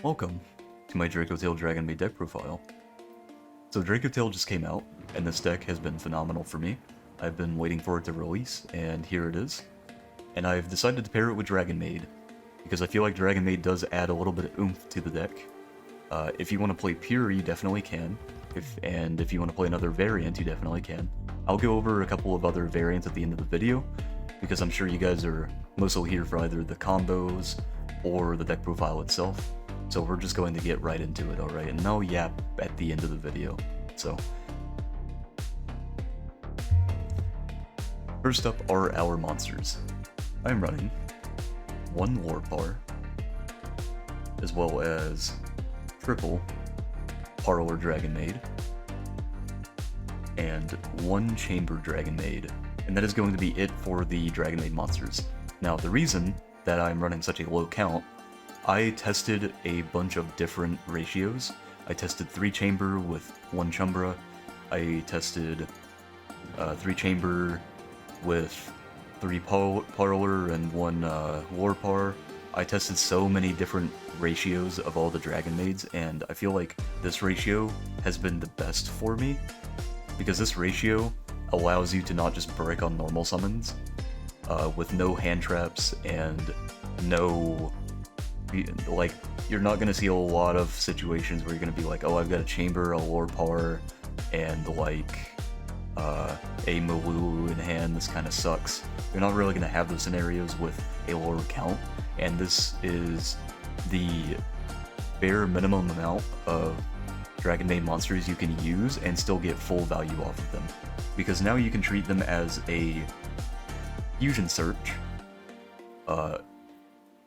Welcome to my DRACOTAIL DRAGONMAID deck profile. So DRACOTAIL just came out, and this deck has been phenomenal for me. I've been waiting for it to release, and here it is. And I've decided to pair it with DRAGONMAID, because I feel like DRAGONMAID does add a little bit of oomph to the deck. If you want to play pure, you definitely can, and if you want to play another variant, you definitely can. I'll go over a couple of other variants at the end of the video, because I'm sure you guys are mostly here for either the combos or the deck profile itself. So we're just going to get right into it, alright? And no yap at the end of the video. So first up are our monsters. I'm running one Lorpar, as well as triple Parlor Dragonmaid, and one Chamber Dragonmaid, and that is going to be it for the Dragonmaid monsters. Now, the reason that I'm running such a low count, I tested a bunch of different ratios. I tested 3 Chamber with 1 Chumbra. I tested 3 Chamber with 3 Parlor and 1 Lorpar. I tested so many different ratios of all the Dragonmaids, and I feel like this ratio has been the best for me, because this ratio allows you to not just break on normal summons, with no hand traps and no... like, you're not gonna see a lot of situations where you're gonna be like, oh, I've got a Chamber, a Lorpar, and like a Malulu in hand, this kind of sucks. You're not really gonna have those scenarios with a lower count, and this is the bare minimum amount of Dragonmaid monsters you can use and still get full value off of them. Because now you can treat them as a fusion search,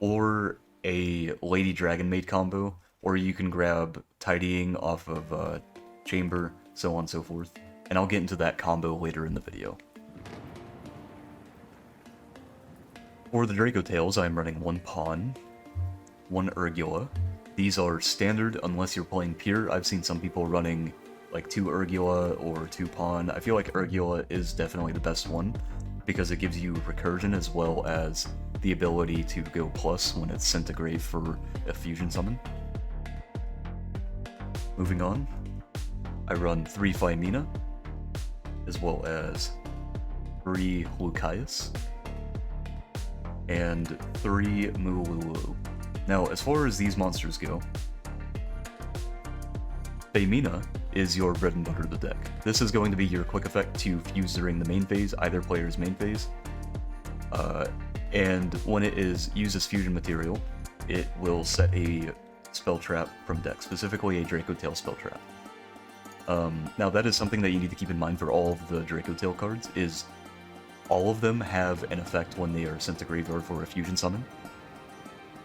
or a Lady Dragonmaid combo, or you can grab Tidying off of Chamber, so on and so forth. And I'll get into that combo later in the video. For the DRACOTAILs, I'm running 1 Pawn, 1 Urgula. These are standard unless you're playing pure. I've seen some people running like 2 Urgula or 2 Pawn. I feel like Urgula is definitely the best one, because it gives you recursion as well as the ability to go plus when it's sent to grave for a fusion summon. Moving on, I run 3 Phymena, as well as 3 Lucaeus, and 3 Mululu. Now, as far as these monsters go, Phymena is your bread and butter of the deck. This is going to be your quick effect to fuse during the main phase, either player's main phase. And when it is used as fusion material, it will set a spell trap from deck, specifically a DRACOTAIL spell trap. Now that is something that you need to keep in mind for all of the DRACOTAIL cards, is all of them have an effect when they are sent to graveyard for a fusion summon.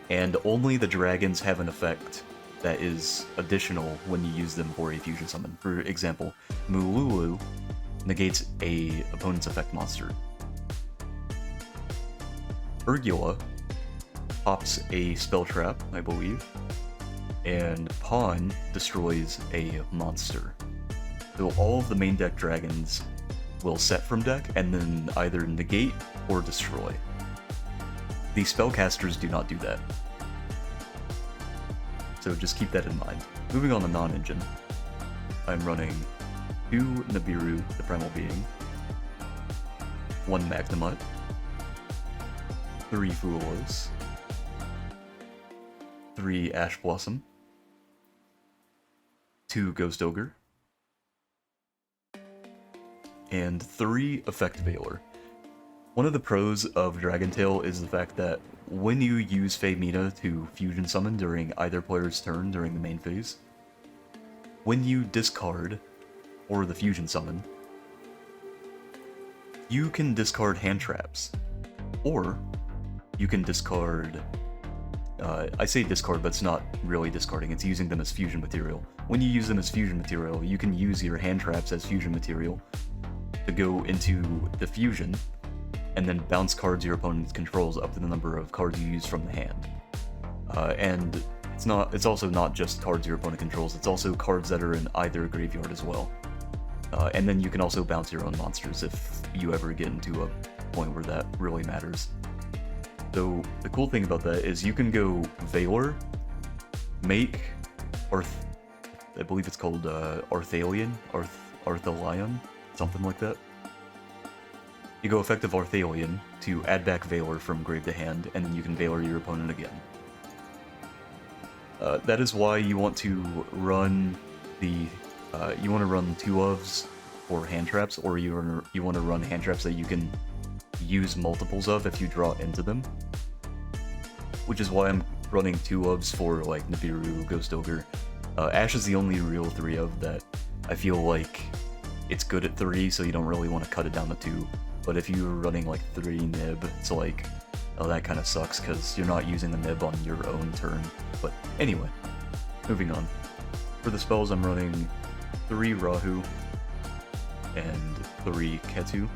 And only the dragons have an effect that is additional when you use them for a fusion summon. For example, Mululu negates a opponent's effect monster. Urgula pops a spell trap, I believe, and Pawn destroys a monster. So all of the main deck dragons will set from deck and then either negate or destroy. The spellcasters do not do that, so just keep that in mind. Moving on to non-engine, I'm running 2 Nibiru, the Primal Being, 1 Magnemite, 3 Fuelos, 3 Ash Blossom, 2 Ghost Ogre, and 3 Effect Veiler. One of the pros of DRAGONTAIL is the fact that when you use Phymena to fusion summon during either player's turn during the main phase, when you discard or the fusion summon, you can discard hand traps, or you can discard, I say discard, but it's not really discarding, it's using them as fusion material. When you use them as fusion material, you can use your hand traps as fusion material to go into the fusion, and then bounce cards your opponent controls up to the number of cards you use from the hand. And it's also not just cards your opponent controls, it's also cards that are in either graveyard as well. And then you can also bounce your own monsters if you ever get into a point where that really matters. So the cool thing about that is you can go Veiler make I believe it's called Arthelion, something like that. You go effective Arthelion to add back Valor from grave to hand, and then you can Valor your opponent again. That is why you want to run two ofs for hand traps, or you want to run hand traps that you can use multiples of if you draw into them. Which is why I'm running 2 ofs for like Nibiru, Ghost Ogre. Ash is the only real 3 of that I feel like it's good at 3, so you don't really want to cut it down to 2. But if you're running like 3 Nib, it's like, oh, that kind of sucks because you're not using the Nib on your own turn. But anyway, moving on. For the spells, I'm running 3 Rahu and 3 Ketu.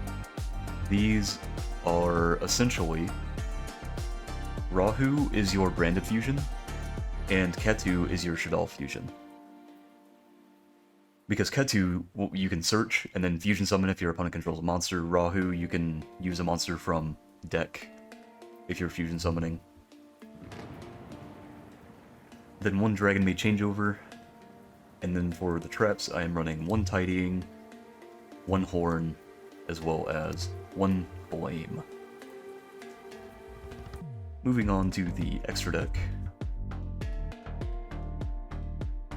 These are essentially, Rahu is your Branded Fusion, and Ketu is your Chevelle Fusion. Because Ketu, you can search, and then Fusion Summon if your opponent controls a monster. Rahu, you can use a monster from deck if you're Fusion Summoning. Then 1 Dragonmaid Changeover, and then for the traps, I am running 1 Tidying, 1 Horn, as well as 1 Flame. Moving on to the extra deck,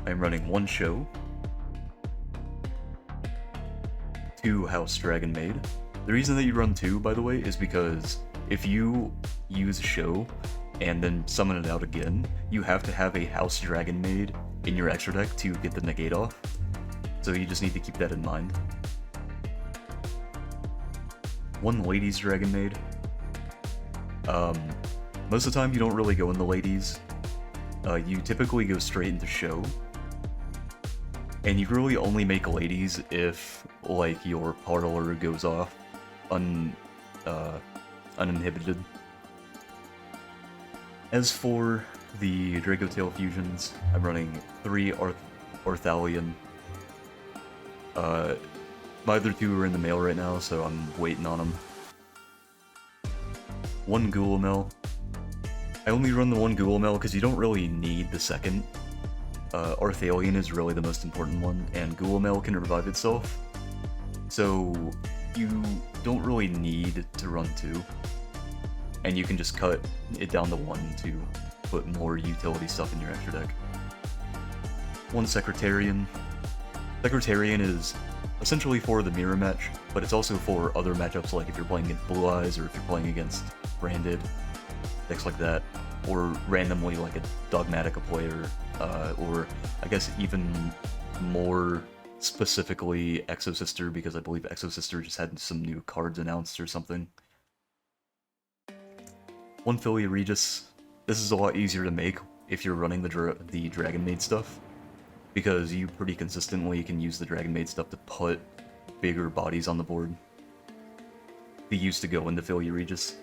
I am running 1 Show, 2 House Dragonmaid. The reason that you run 2, by the way, is because if you use Show and then summon it out again, you have to have a House Dragonmaid in your extra deck to get the negate off. So you just need to keep that in mind. 1 Ladies Dragonmaid. Most of the time you don't really go in the Ladies. You typically go straight into Show. And you really only make Ladies if, like, your Parlor goes off uninhibited. As for the Dracotail fusions, I'm running 3 Arthelion. My other 2 are in the mail right now, so I'm waiting on them. 1 𝐒𝐤𝐚𝐥. I only run the 1 𝐒𝐤𝐚𝐥 because you don't really need the second. Arthelion is really the most important one, and 𝐒𝐤𝐚𝐥 can revive itself. So you don't really need to run 2. And you can just cut it down to 1 to put more utility stuff in your extra deck. 1 Secretarian. Secretarian is essentially for the mirror match, but it's also for other matchups, like if you're playing against Blue Eyes, or if you're playing against Branded, decks like that, or randomly like a Dogmatica player, or I guess even more specifically Exosister, because I believe Exosister just had some new cards announced or something. 1 Philly Regis. This is a lot easier to make if you're running the Dragonmaid stuff, because you pretty consistently can use the Dragonmaid stuff to put bigger bodies on the board. They used to go into Philly Regis.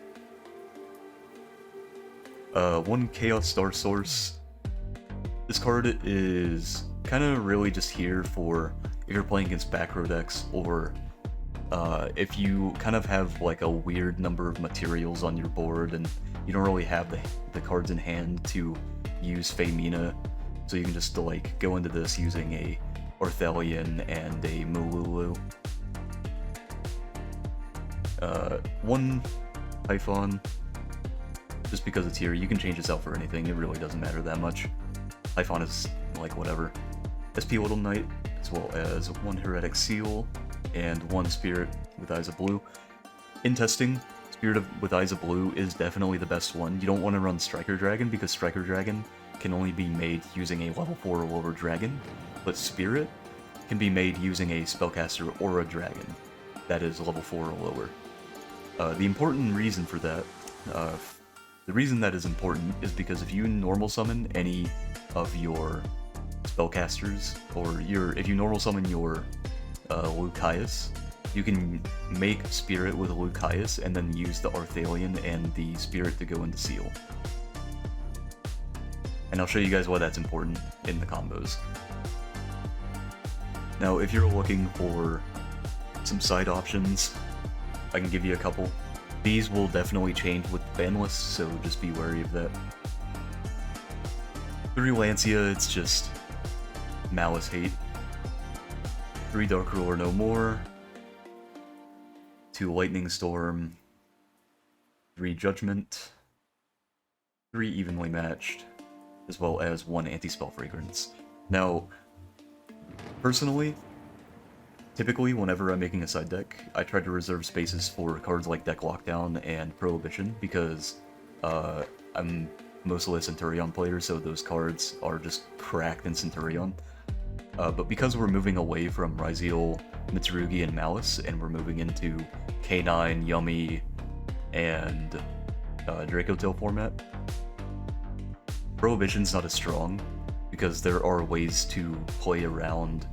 1 Chaos Star Source. This card is kind of really just here for if you're playing against back row decks, or if you kind of have like a weird number of materials on your board and you don't really have the cards in hand to use Femina, so you can just like go into this using a Arthelion and a Mululu. 1 Typhon, just because it's here. You can change this out for anything, it really doesn't matter that much. Typhon is like whatever. SP Little Knight, as well as 1 Heretic Seal and 1 Spirit with Eyes of Blue. In testing, Spirit with Eyes of Blue is definitely the best one. You don't want to run Striker Dragon, because Striker Dragon can only be made using a level 4 or lower dragon, but Spirit can be made using a Spellcaster or a dragon that is level 4 or lower. The important reason for that, the reason that is important is because if you normal summon any of your spellcasters, or if you normal summon your Lucaeus, you can make Spirit with Lucaeus and then use the Arthelion and the Spirit to go into Seal. And I'll show you guys why that's important in the combos. Now, if you're looking for some side options, I can give you a couple. These will definitely change with the ban list, so just be wary of that. 3 Lancia, it's just Malice hate. 3 Dark Ruler no more. 2 Lightning Storm. 3 Judgment. 3 Evenly Matched. As well as 1 Anti-Spell Fragrance. Now, personally, typically whenever I'm making a side deck, I try to reserve spaces for cards like Deck Lockdown and Prohibition, because I'm mostly a Centurion player, so those cards are just cracked in Centurion. But because we're moving away from Ryzeal, Mitsurugi, and Malice, and we're moving into K9, Yummy, and DRACOTAIL format, Prohibition's not as strong, because there are ways to play around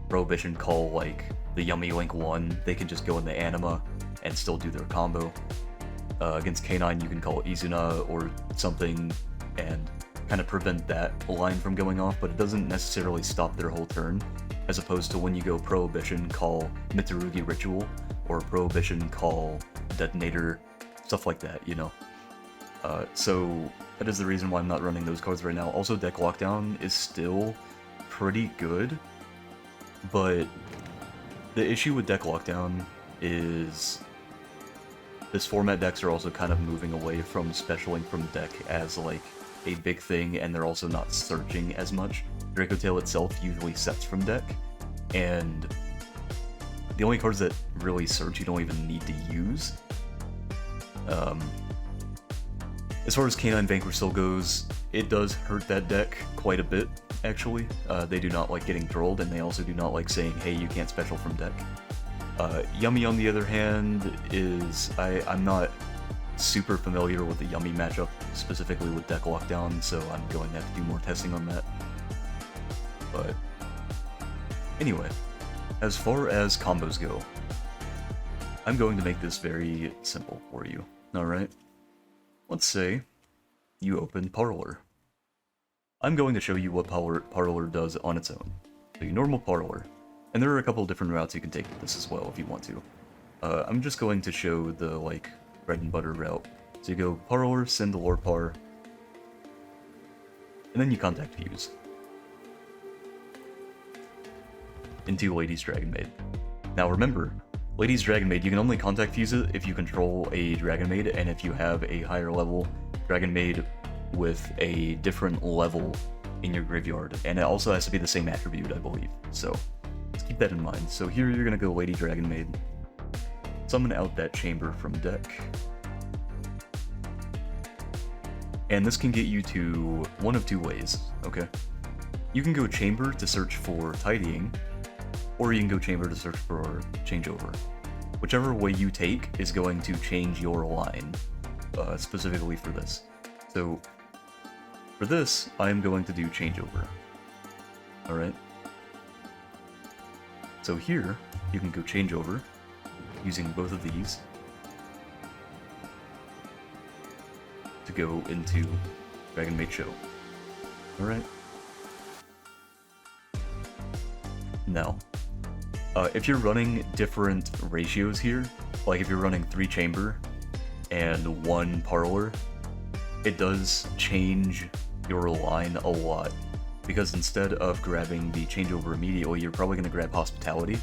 Prohibition. Call like the Yummy Link 1, they can just go in the Anima and still do their combo. Against K9 you can call Izuna or something and kind of prevent that line from going off, but it doesn't necessarily stop their whole turn, as opposed to when you go Prohibition, call Mitsurugi Ritual, or Prohibition, call Detonator, stuff like that, you know? So that is the reason why I'm not running those cards right now. Also, Deck Lockdown is still pretty good, but the issue with Deck Lockdown is this format decks are also kind of moving away from specialing from deck as like a big thing, and they're also not searching as much. DRACOTAIL itself usually sets from deck, and the only cards that really search you don't even need to use. As far as K9 Vanquish still goes, it does hurt that deck quite a bit, actually. They do not like getting trolled, and they also do not like saying, hey, you can't special from deck. Yummy, on the other hand, is... I'm not super familiar with the Yummy matchup, specifically with Deck Lockdown, so I'm going to have to do more testing on that. But anyway, as far as combos go, I'm going to make this very simple for you, alright? Let's say you open Parlor. I'm going to show you what Parlor does on its own. So you normal Parlor, and there are a couple different routes you can take with this as well if you want to. I'm just going to show the like bread and butter route. So you go Parlor, send Lorpar, and then you contact Fuse into Lady's Dragonmaid. Now remember, Lady's Dragonmaid, you can only contact Fuse it if you control a Dragonmaid, and if you have a higher level Dragonmaid with a different level in your graveyard. And it also has to be the same attribute, I believe. So, let's keep that in mind. So here you're gonna go Lady Dragonmaid, summon out that chamber from deck. And this can get you to one of 2 ways, okay? You can go chamber to search for Tidying, or you can go chamber to search for Changeover. Whichever way you take is going to change your line, specifically for this. So, for this, I'm going to do Changeover. Alright? So here, you can go Changeover, using both of these, to go into Dragonmaid Show. Alright? Now, if you're running different ratios here, like if you're running 3 chamber and 1 parlor, it does change your line a lot. Because instead of grabbing the changeover immediately, you're probably going to grab Hospitality.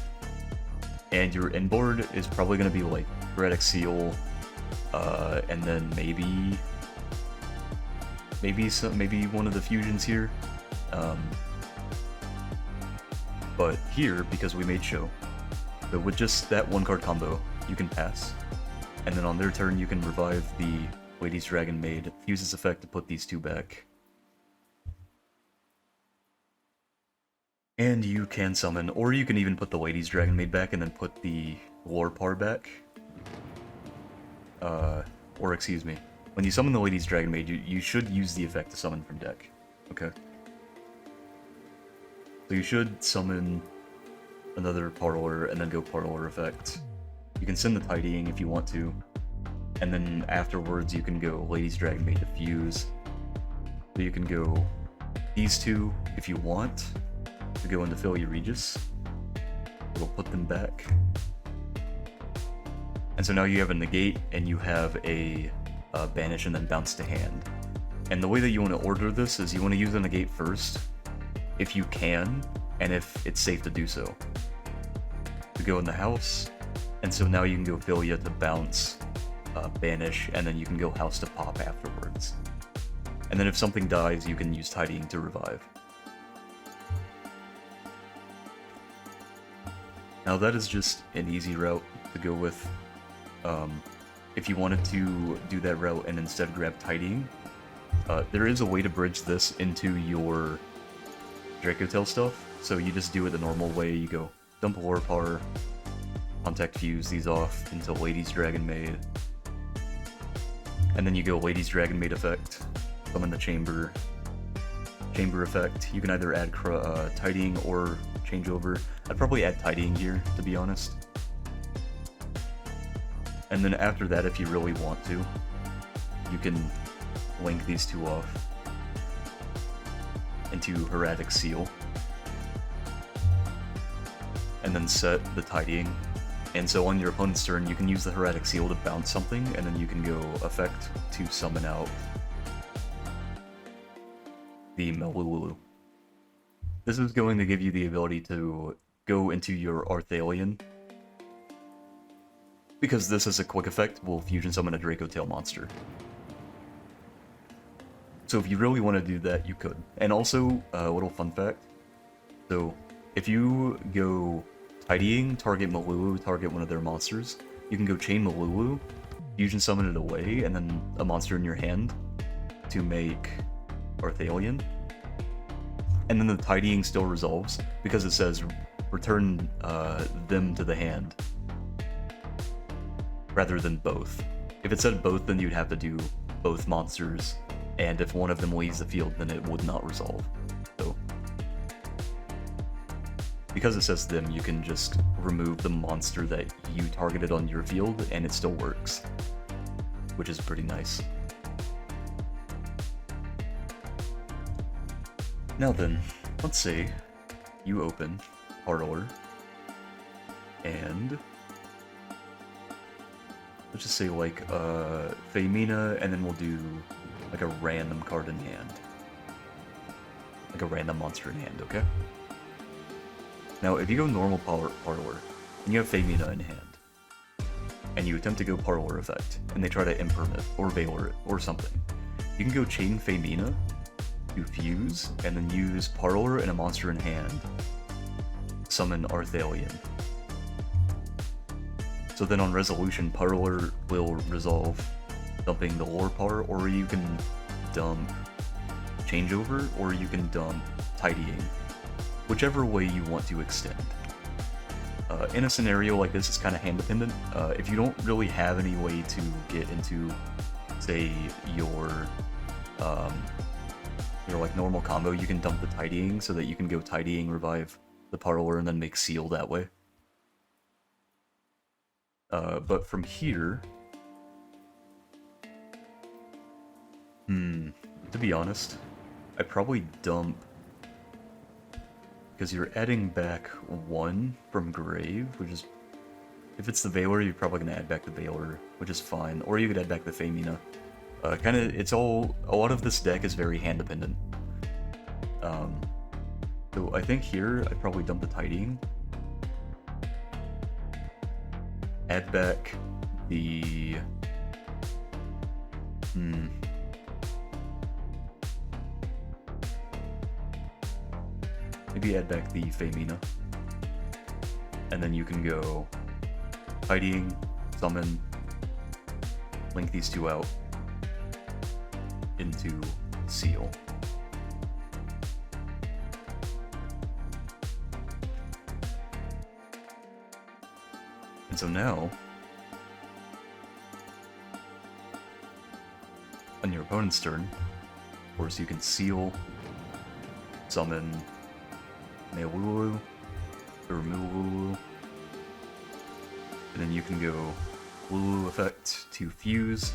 And your inboard is probably going to be like Heretic Seal, and then maybe one of the fusions here. But here, because we made show, so with just that 1-card combo, you can pass. And then on their turn, you can revive the Lady's Dragonmaid, use this effect to put these 2 back. And you can summon, or you can even put the Lady's Dragonmaid back and then put the Lorpar back. Or excuse me, when you summon the Lady's Dragonmaid, you should use the effect to summon from deck. Okay. So you should summon another Parlor and then go Parlor effect. You can send the Tidying if you want to, and then afterwards you can go Lady's Dragonmaid to fuse. So you can go these 2 if you want to go into Phil Regis. We'll put them back. And so now you have a negate and you have a banish and then bounce to hand. And the way that you want to order this is you want to use the negate first, if you can, and if it's safe to do so. To go in the house, and so now you can go Filia to bounce, banish, and then you can go house to pop afterwards. And then if something dies, you can use tidying to revive. Now that is just an easy route to go with. If you wanted to do that route and instead grab tidying, there is a way to bridge this into your DRACOTAIL stuff. So you just do it the normal way. You go dump Lore Power, contact fuse these off into Ladies Dragonmaid, and then you go Ladies Dragonmaid effect, summon the chamber effect. You can either add tidying or changeover. I'd probably add tidying here, to be honest. And then after that, if you really want to, you can link these two off into Hieratic Seal, and then set the tidying. And so on your opponent's turn, you can use the Hieratic Seal to bounce something, and then you can go effect to summon out the Melulu. This is going to give you the ability to go into your Arthalion, because this as a quick effect will fusion summon a DRACOTAIL monster. So if you really want to do that, you could. And also, a little fun fact, so if you go tidying, target Melulu, target one of their monsters, you can go chain Melulu, fusion summon it away, and then a monster in your hand to make Arthalion. And then the tidying still resolves, because it says return them to the hand, rather than both. If it said both, then you'd have to do both monsters, and if one of them leaves the field, then it would not resolve. So, because it says them, you can just remove the monster that you targeted on your field, and it still works, which is pretty nice. Now then, let's say you open Parlor, and let's just say like Femina, and then we'll do like a random card in hand. Like a random monster in hand, okay? Now if you go normal Parlor, and you have Femina in hand, and you attempt to go Parlor effect, and they try to imperm or Valor it, or something, you can go chain Femina to fuse, and then use Parlor and a monster in hand, summon Arthalion. So then on resolution, Parlor will resolve dumping the Lore Power, or you can dump Changeover, or you can dump Tidying, whichever way you want to extend. In a scenario like this, it's kind of hand dependent. If you don't really have any way to get into, say, your like normal combo, you can dump the Tidying so that you can go Tidying, revive the Parlor, and then make Seal that way. But from here, to be honest, I'd probably dump, because you're adding back one from Grave, which is, if it's the Valor, you're probably going to add back the Valor, which is fine, or you could add back the Femina. It's all, a lot of this deck is very hand dependent. So I think here, I'd probably dump the Tidying, add back the, maybe add back the Femina, and then you can go Tidying, summon, link these two out into Seal. And so now, on your opponent's turn, of course you can Seal, summon Melulu, or Melulu, and then you can go Lulu effect to fuse.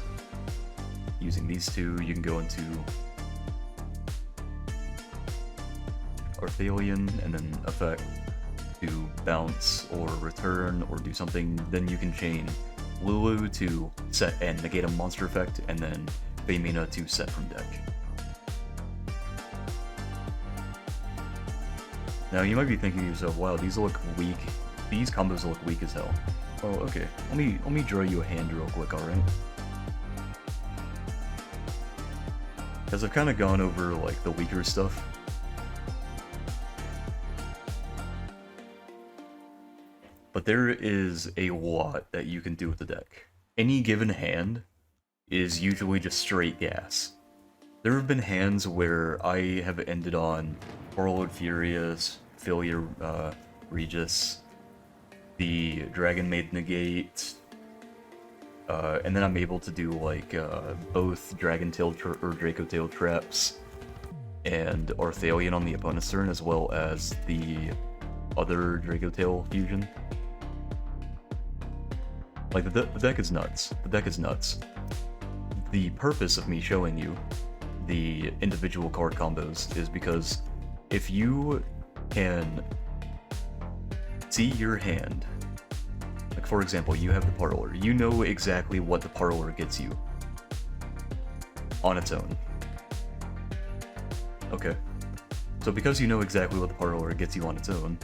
Using these two, you can go into Arthalion, and then effect to bounce or return or do something. Then you can chain Lulu to set and negate a monster effect, and then Femina to set from deck. Now you might be thinking to yourself, wow, these look weak. These combos look weak as hell. Oh, okay. Let me draw you a hand real quick, alright? Because I've kind of gone over, like, the weaker stuff. But there is a lot that you can do with the deck. Any given hand is usually just straight gas. There have been hands where I have ended on Warlord Furious, Failure Regis, the Dragonmaid Negate, and then I'm able to do like both DRACOTAIL or DRACOTAIL traps and Arthalion on the opponent's turn, as well as the other DRACOTAIL fusion. Like the deck is nuts. The deck is nuts. The purpose of me showing you the individual card combos is because if you can see your hand, like for example, you have the Parlor, you know exactly what the Parlor gets you on its own. Okay, so because you know exactly what the Parlor gets you on its own,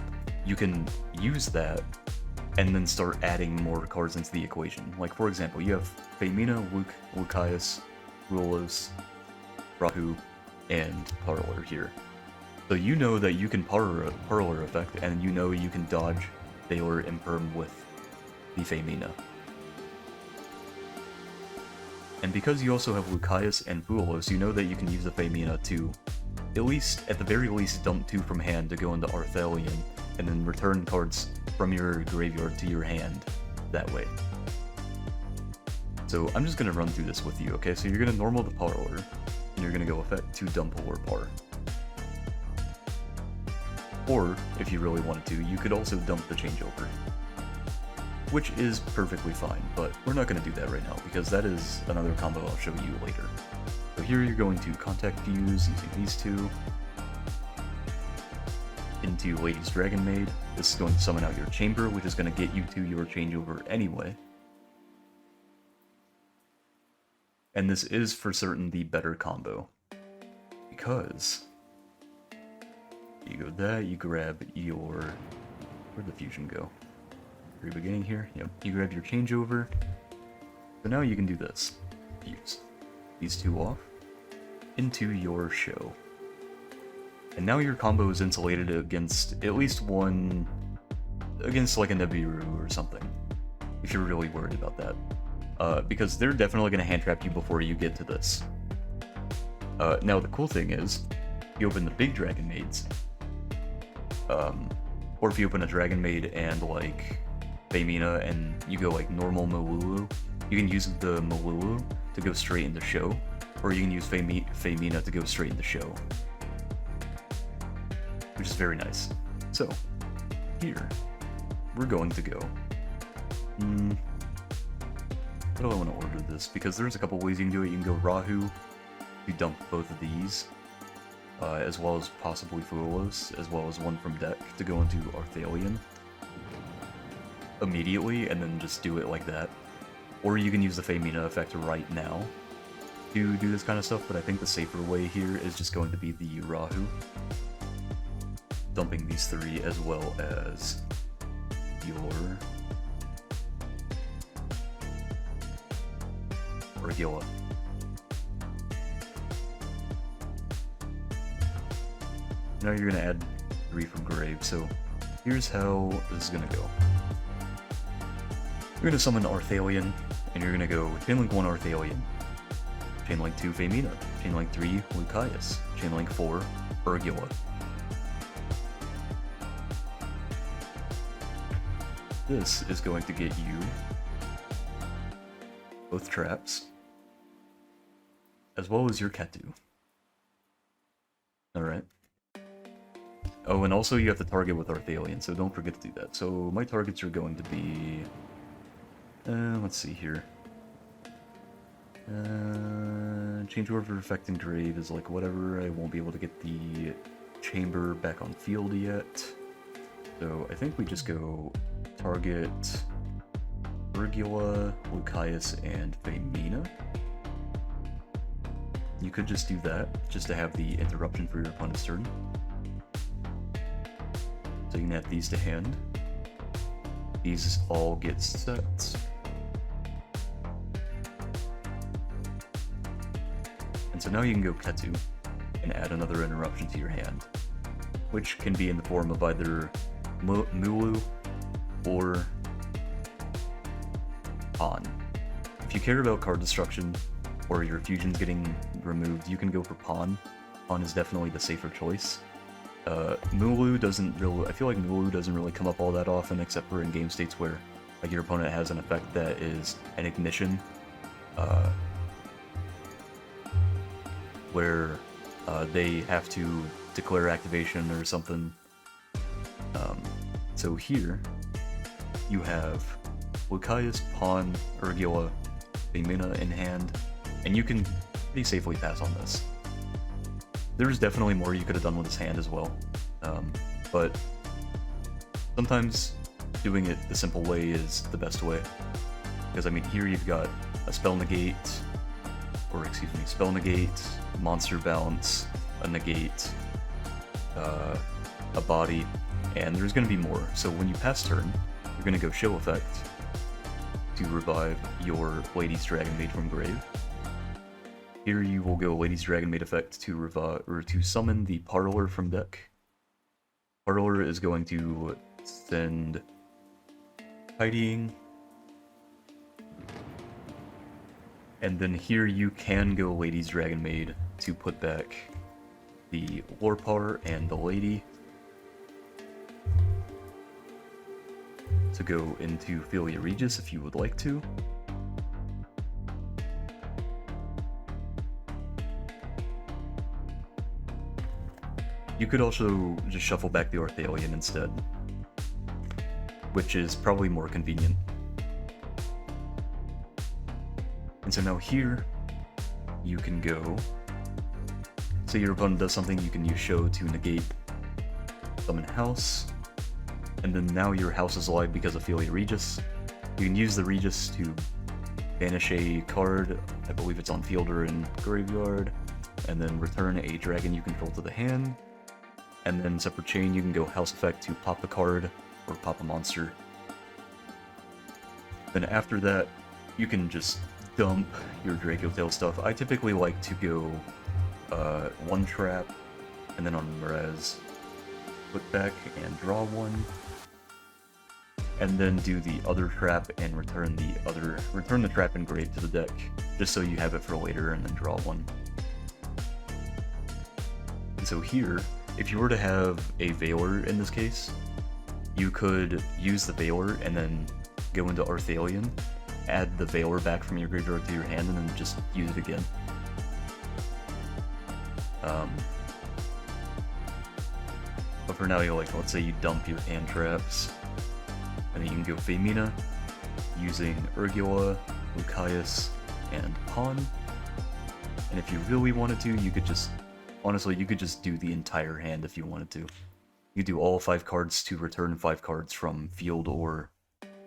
you can use that and then start adding more cards into the equation. Like for example, you have 𝐒𝐮𝐻, 𝐒𝐿𝐤𝐼𝐻, Rulos, Rahu, and Parlor here. So you know that you can Parlor effect, and you know you can dodge Thaler Imperm with the 𝐒𝐮𝐻. And because you also have 𝐿𝐤𝐼𝐻 and Rulos, you know that you can use the 𝐒𝐮𝐻 to, at the very least, dump 2 from hand to go into Arthalion, and then return cards from your graveyard to your hand that way. So I'm just going to run through this with you, okay? So you're going to normal the Parlor, and you're going to go effect to dump or par. Or, if you really wanted to, you could also dump the changeover, which is perfectly fine, but we're not going to do that right now, because that is another combo I'll show you later. So here you're going to contact fuse using these two into Lady's Dragonmaid. This is going to summon out your chamber, which is going to get you to your changeover anyway. And this is for certain the better combo, because you go that, you grab your, where'd the fusion go? Very beginning here, yep. You grab your changeover, so now you can do this. Fuse these two off into your show. And now your combo is insulated against at least one, against like a Nibiru or something, if you're really worried about that. Because they're definitely going to hand trap you before you get to this. Now the cool thing is, you open the big Dragonmaids, or if you open a Dragonmaid and like 𝐒𝐮𝐻 and you go like normal Malulu, you can use the Malulu to go straight into show, or you can use 𝐒𝐮𝐻 to go straight into show, which is very nice. So here we're going to go. How do I want to order this? Because there's a couple ways you can do it. You can go Rahu, you dump both of these, as well as possibly Fuelos, as well as one from deck to go into Arthalion immediately, and then just do it like that. Or you can use the 𝐒𝐮𝐻 effect right now to do this kind of stuff, but I think the safer way here is just going to be the Rahu, dumping these 3 as well as your Regilla. Now you're going to add 3 from grave, so here's how this is going to go. You're going to summon Arthalion, and you're going to go Chainlink 1 Arthalion, Chainlink 2 𝐒𝐮𝐻, Chainlink 3 𝐿𝐤𝐼𝐻, Chainlink 4 Regilla. This is going to get you both traps, as well as your Ketu. Alright. Oh, and also you have to target with Arthalion, so don't forget to do that. So my targets are going to be... let's see here. Changeover Effect and Grave is like whatever. I won't be able to get the chamber back on field yet. So I think we just go target Regilla, 𝐿𝐤𝐼𝐻, and 𝐒𝐮𝐻. You could just do that, just to have the interruption for your opponent's turn. So you can add these to hand. These all get set. And so now you can go Ketu and add another interruption to your hand, which can be in the form of either Mulu or Pawn. If you care about card destruction or your fusions getting removed, you can go for Pawn. Pawn is definitely the safer choice. Mulu doesn't really, I feel like Mulu doesn't really come up all that often, except for in game states where like your opponent has an effect that is an ignition, where they have to declare activation or something. So here you have 𝐒𝐤𝐢𝐚𝐥, Pawn, 𝐒𝐮𝐩𝐩𝐽, 𝐒𝐮𝐩𝐽𝐠 in hand, and you can pretty safely pass on this. There's definitely more you could have done with his hand as well, but sometimes doing it the simple way is the best way. Because I mean, here you've got a spell negate, spell negate, monster bounce, a negate, a body, and there's going to be more. So when you pass turn, you're going to go show effect to revive your Lady's Dragonmaid from grave. Here you will go Lady's Dragonmaid effect to revive or to summon the Parlor from deck. Parlor is going to send Tidying, and then here you can go Lady's Dragonmaid to put back the Lorpar and the Lady to go into 𝐒𝐨𝐢𝐚𝐥 if you would like to. You could also just shuffle back the 𝐒𝐨𝐴Lian instead, which is probably more convenient. And so now here, you can go, so your opponent does something, you can use show to negate summon house, and then now your house is alive because of 𝐒𝐨𝐴Lian. You can use the Regis to banish a card, I believe it's on field or in graveyard, and then return a dragon you control to the hand. And then separate chain, you can go house effect to pop a card or pop a monster. Then after that, you can just dump your DRACOTAIL stuff. I typically like to go one trap, and then on res, put back and draw one, and then do the other trap and return the trap engraved to the deck, just so you have it for later, and then draw one. And so here, if you were to have a Veiler in this case, you could use the Veiler and then go into 𝐒𝐨𝐴Lian, add the Veiler back from your graveyard to your hand, and then just use it again. But for now, let's say you dump your hand traps, and then you can go Femina, using 𝐒𝐨𝐴Lian, 𝐒𝐤𝐢𝐚𝐥, and Pawn. And if you really wanted to, you could just, honestly, you could just do the entire hand if you wanted to. You could do all 5 cards to return 5 cards from field or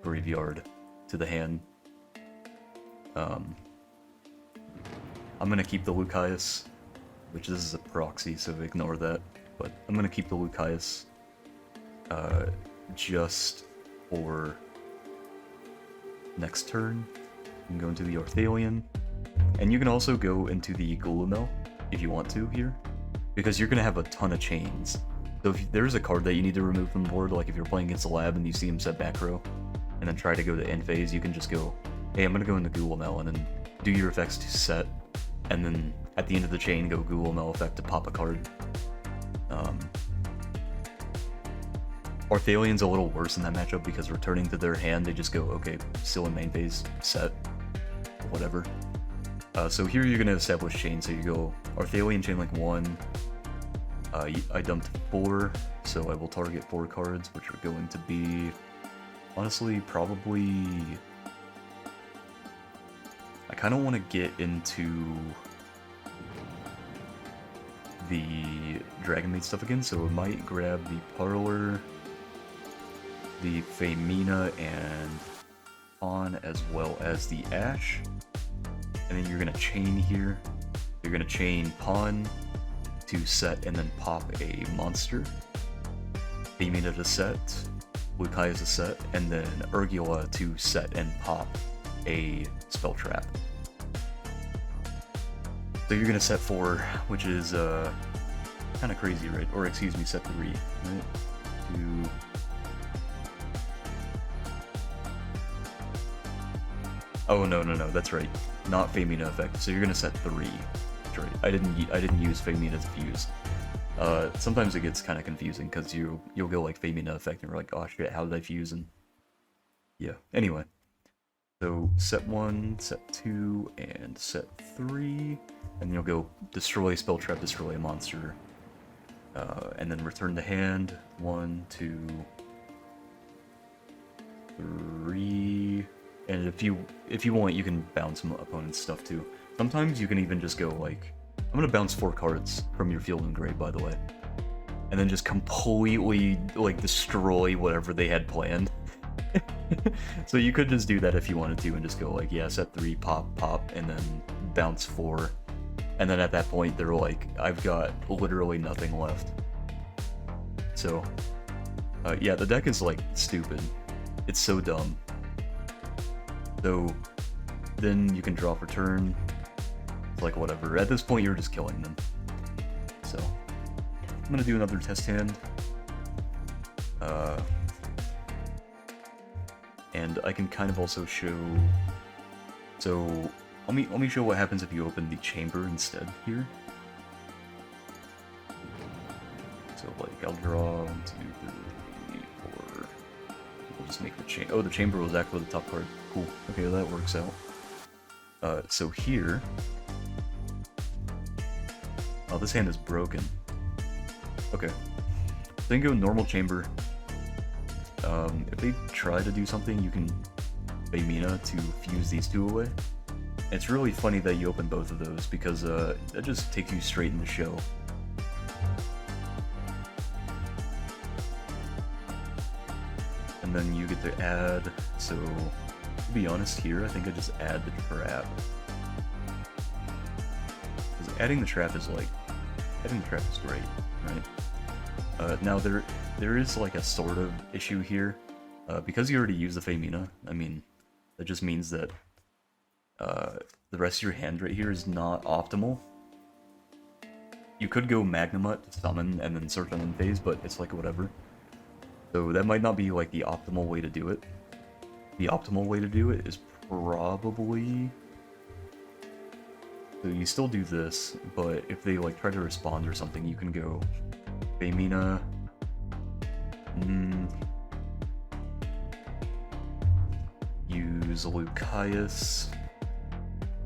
graveyard to the hand. I'm gonna keep the 𝐒𝐤𝐢𝐚𝐥, which this is a proxy, so ignore that. But I'm gonna keep the 𝐒𝐤𝐚𝐥 just for next turn. You can go into the 𝐒𝐨𝐴Lian, and you can also go into the 𝐒𝐮𝐻𝐢𝐚 if you want to here, because you're gonna have a ton of chains. So if there's a card that you need to remove from the board, like if you're playing against a lab and you see him set back row, and then try to go to end phase, you can just go, hey, I'm gonna go into 𝐒𝐮𝐻𝐚, and then do your effects to set, and then at the end of the chain, go 𝐒𝐮𝐻𝐚 effect to pop a card. 𝐒𝐨𝐴Lian's a little worse in that matchup because returning to their hand, they just go, okay, still in main phase, set, whatever. So here you're going to establish chain, so you go 𝐒𝐨𝐴Lian chain link 1, I dumped 4, so I will target 4 cards, which are going to be, honestly, probably, I kind of want to get into the Dragonmaid stuff again, so I might grab the Parlor, the Femina, and Pawn, as well as the Ash. And then you're going to chain here. You're going to chain Pawn to set and then pop a monster. Femina to set, 𝐒𝐮𝐥 to set, and then 𝐒𝐮𝐩𝐽 to set and pop a spell trap. So you're gonna set 4, which is kind of crazy, right? Or excuse me, set 3. Right? 2. Oh no, that's right. Not Femina effect. So you're gonna set 3. That's right. I didn't use Femina's fuse. Sometimes it gets kind of confusing because you'll go like Femina effect and you're like, oh shit, how did I fuse? And yeah. Anyway, so set 1, set 2, and set 3, and then you'll go destroy spell trap, destroy a monster, and then return the hand. 1, 2, 3. And if you want, you can bounce some opponent's stuff too. Sometimes you can even just go like, I'm gonna bounce 4 cards from your field and grave, by the way, and then just completely like destroy whatever they had planned. So you could just do that if you wanted to, and just go like, yeah, set 3, pop, and then bounce 4, and then at that point they're like, I've got literally nothing left. So yeah, the deck is like stupid. It's so dumb. So then you can draw for turn. It's like whatever. At this point, you're just killing them. So I'm gonna do another test hand. And I can kind of also show. So let me show what happens if you open the chamber instead here. So like I'll draw 1, 2, 3, 4. We'll just make the chamber. Oh, the chamber was actually the top card. Cool. Okay, that works out. So here. Oh, this hand is broken. Okay. Then go normal chamber. If they try to do something, you can Femina to fuse these 2 away. And it's really funny that you open both of those because that just takes you straight in the show. And then you get to add, so to be honest here, I think I just add the trap. Because adding the trap is great, right? Now there is like a sort of issue here. Because you already used the Femina, I mean, that just means that the rest of your hand right here is not optimal. You could go Magnamut to summon and then search on end phase, but it's like whatever. So that might not be like the optimal way to do it. The optimal way to do it is probably... So you still do this, but if they like try to respond or something, you can go Femina. Use 𝐒𝐿eucaius.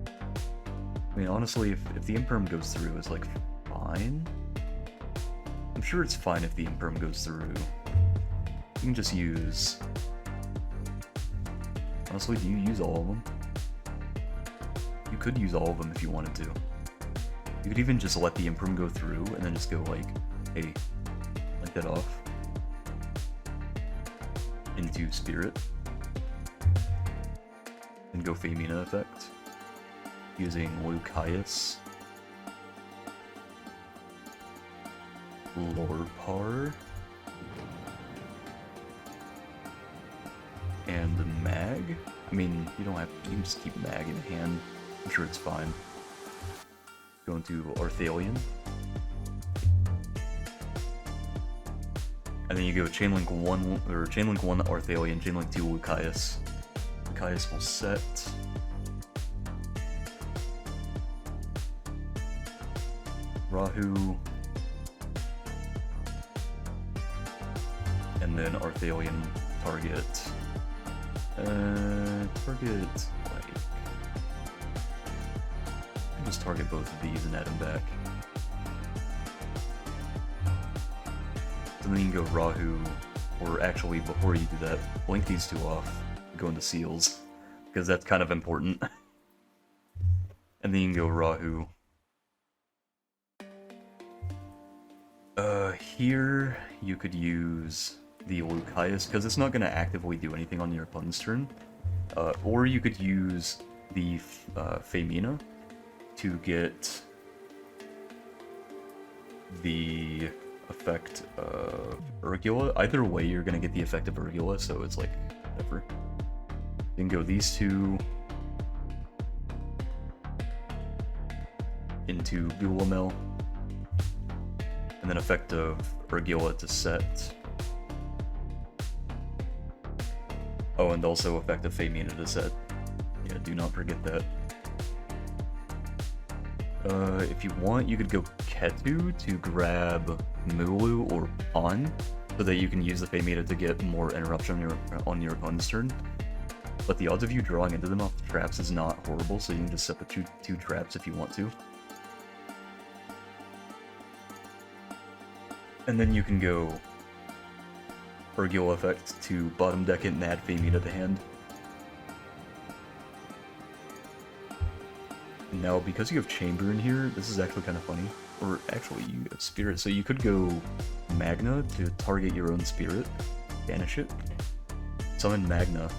I mean, honestly, if the Imperm goes through, it's like fine. I'm sure it's fine if the Imperm goes through. You can just use... Honestly, do you use all of them? You could use all of them if you wanted to. You could even just let the Imperm go through and then just go like, hey, like that off. Into Spirit. And go Femina effect. Using 𝐒𝐿eucaius. Lorpar. And Mag. I mean, you don't have to, you can just keep Mag in hand. I'm sure it's fine. Go into 𝐿earthalion. And then you go Chainlink 1 or Chainlink 1 𝐿earthalion, Chainlink 2 𝐒𝐿eucaius. 𝐒𝐿eucaius will set. Rahu. And then 𝐿earthalion target. Target like. Just target both of these and add them back. So then you can go Rahu, or actually before you do that, blink these 2 off, go into seals, because that's kind of important. And then you can go Rahu. Here you could use the 𝐿eukaius, because it's not going to actively do anything on your opponent's turn. Or you could use the Femina to get the effect of 𝐒𝐤𝐢𝐚. Either way, you're gonna get the effect of 𝐒𝐤𝐚, so it's like, whatever. You can go these two into 𝐒𝐤𝐚, and then effect of 𝐒𝐤𝐚 to set. Oh, and also effect of 𝐒𝐮𝐻 to set. Yeah, do not forget that. If you want, you could go 𝐒𝐻𝐻 to grab Mulu or Pawn, so that you can use the 𝐒𝐮𝐻 to get more interruption on your opponent's turn. But the odds of you drawing into them off the traps is not horrible, so you can just set the two traps if you want to. And then you can go 𝐒𝐤𝐚 effect to bottom deck it and add 𝐒𝐮𝐻 to hand. Now, because you have Chamber in here, this is actually kind of funny. Or actually, you have Spirit, so you could go Magna to target your own Spirit, banish it, summon Magna,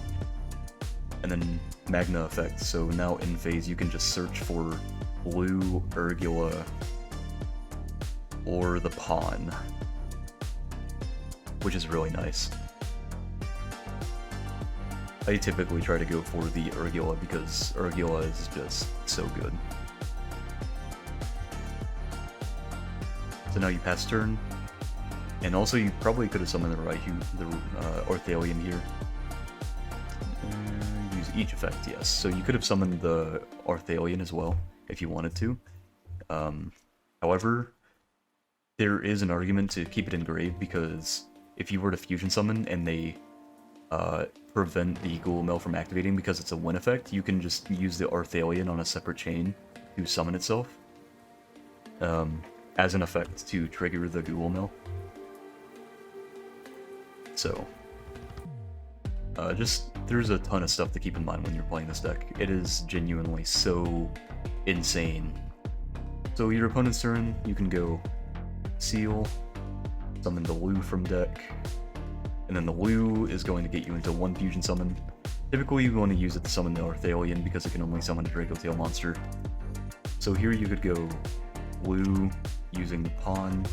and then Magna effect. So now in phase, you can just search for blue 𝐒𝐤𝐚 or the Pawn, which is really nice. I typically try to go for the 𝐒𝐤𝐚 because 𝐒𝐤𝐚 is just so good. So now you pass turn, and also you probably could have summoned the 𝐒𝐤𝐚 here. Use each effect, yes. So you could have summoned the 𝐒𝐤𝐚 as well if you wanted to. However, there is an argument to keep it engraved because if you were to fusion summon and they prevent the 𝐒𝐿 from activating because it's a win effect, you can just use the 𝐒𝐤𝐚 on a separate chain to summon itself as an effect to trigger the 𝐒𝐿. So, there's a ton of stuff to keep in mind when you're playing this deck. It is genuinely so insane. So your opponent's turn, you can go Seal, summon the Lu from deck, and then the Lu is going to get you into one fusion summon. Typically you want to use it to summon the 𝐒𝐤𝐚 because it can only summon a DRACOTAIL monster. So here you could go Lu using the Pawn,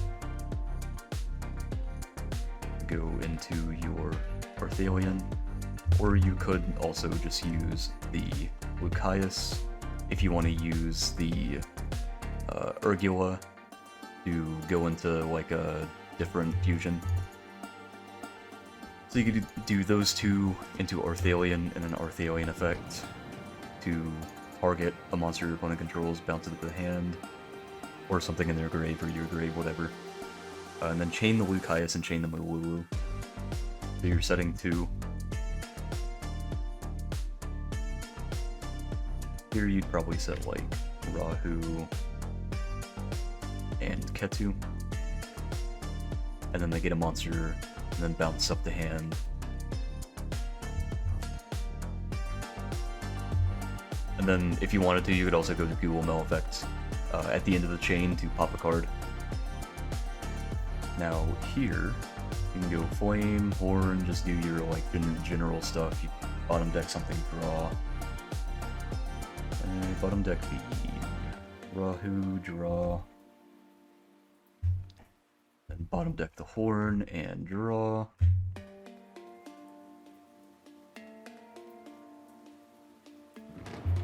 go into your 𝐒𝐤𝐚, or you could also just use the Lucius if you want to use the 𝐒𝐤𝐚 to go into like a different fusion. So you could do those two into 𝐒𝐤𝐚 and then 𝐒𝐤𝐚 effect to target a monster your opponent controls, bounce it to the hand, or something in their grave or your grave, whatever. And then chain the Lucius and chain the Mulu. So you're setting 2. Here you'd probably set like Rahu and 𝐻𝐻. And then they get a monster and then bounce up the hand. And then if you wanted to, you could also go to 𝐒𝐿 effect at the end of the chain to pop a card. Now here, you can go Flame, Horn, just do your like general stuff. You bottom deck something, draw. And bottom deck the Rahu, draw. Then bottom deck the Horn and draw.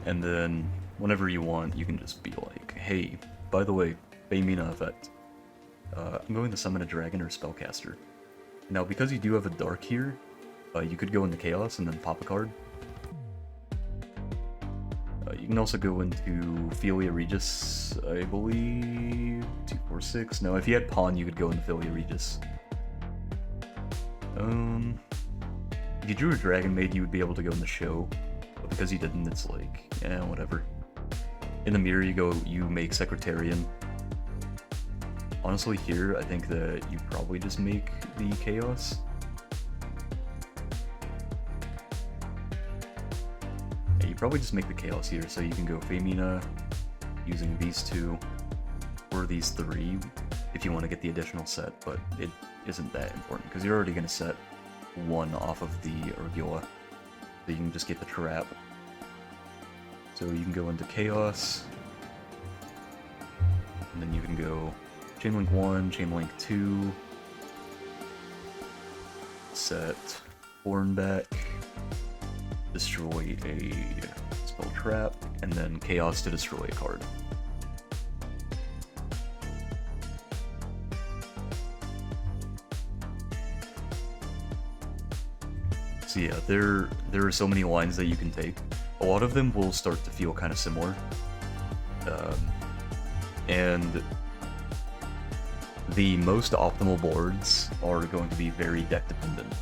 And then whenever you want, you can just be like, hey, by the way, 𝐒𝐮𝐻 effect. I'm going to summon a dragon or spellcaster. Now, because you do have a dark here, you could go into chaos and then pop a card. You can also go into Philia Regis, I believe, 2, 4, 6. No, if you had Pawn, you could go into Philia Regis. If you drew a Dragonmaid, you would be able to go in the show, but because you didn't, it's like, whatever. In the mirror, you make Secretarian. Honestly, here, I think that you probably just make the Chaos. Yeah, you probably just make the Chaos here, so you can go 𝐒𝐮𝐻 using these 2, or these 3, if you want to get the additional set, but it isn't that important, because you're already going to set 1 off of the 𝐒𝐤𝐚, so you can just get the trap. So you can go into Chaos, and then you can go Chainlink 1, Chainlink 2, set Horn back, destroy a spell trap, and then Chaos to destroy a card. So yeah, there are so many lines that you can take. A lot of them will start to feel kind of similar. And the most optimal boards are going to be very deck dependent.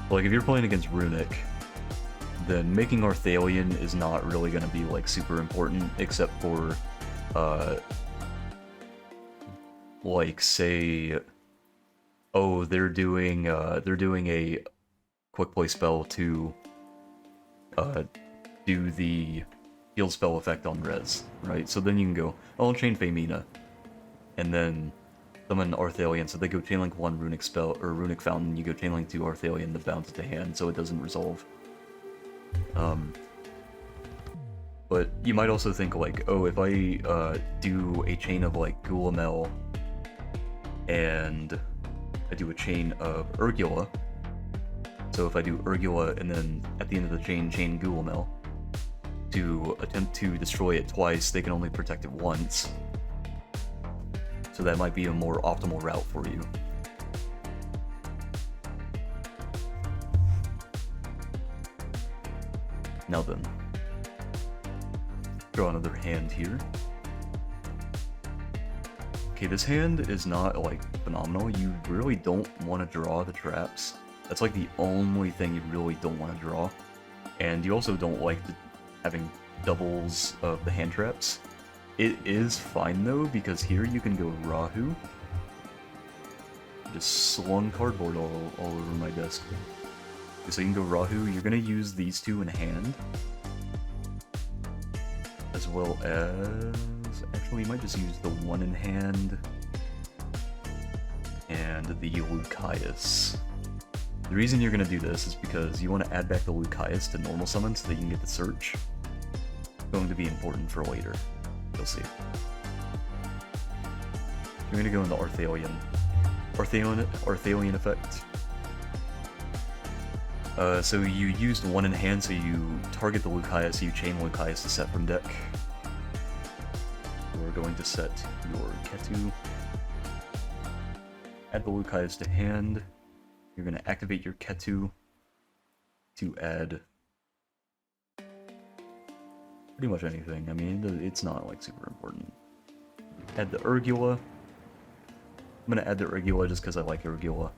Like if you're playing against Runic, then making Arthalion is not really going to be like super important, except for like say, oh, they're doing a quick play spell to do the heal spell effect on res, right? So then you can go, oh, I'll chain Femina, and then summon Arthalion, so they go Chainlink 1 Runic spell, or Runic Fountain, you go Chainlink 2 Arthalion to bounce it to hand, so it doesn't resolve. But you might also think like, oh, if I do a chain of like 𝐒𝐤𝐚, and I do a chain of Urgula, so if I do Urgula and then at the end of the chain 𝐒𝐤𝐚, to attempt to destroy it twice, they can only protect it once. So that might be a more optimal route for you. Now then, draw another hand here. Okay, this hand is not like phenomenal. You really don't want to draw the traps. That's like the only thing you really don't want to draw. And you also don't like having doubles of the hand traps. It is fine though, because here you can go Rahu. Just slung cardboard all over my desk. So you can go Rahu, you're gonna use these two in hand. As well as... actually, you might just use the one in hand. And the Lucaeus. The reason you're gonna do this is because you want to add back the Lucaeus to normal summon so that you can get the search. It's going to be important for later. You'll see. You're gonna go into Arthalion. Arthalion effect. So you used one in hand, so you target the Lucaeus, so you chain Lucaeus to set from deck. We're going to set your Ketu. Add the Lucaeus to hand. You're going to activate your Ketu to add pretty much anything. I mean, it's not like super important. Add the Urgula. I'm going to add the Urgula just because I like Urgula.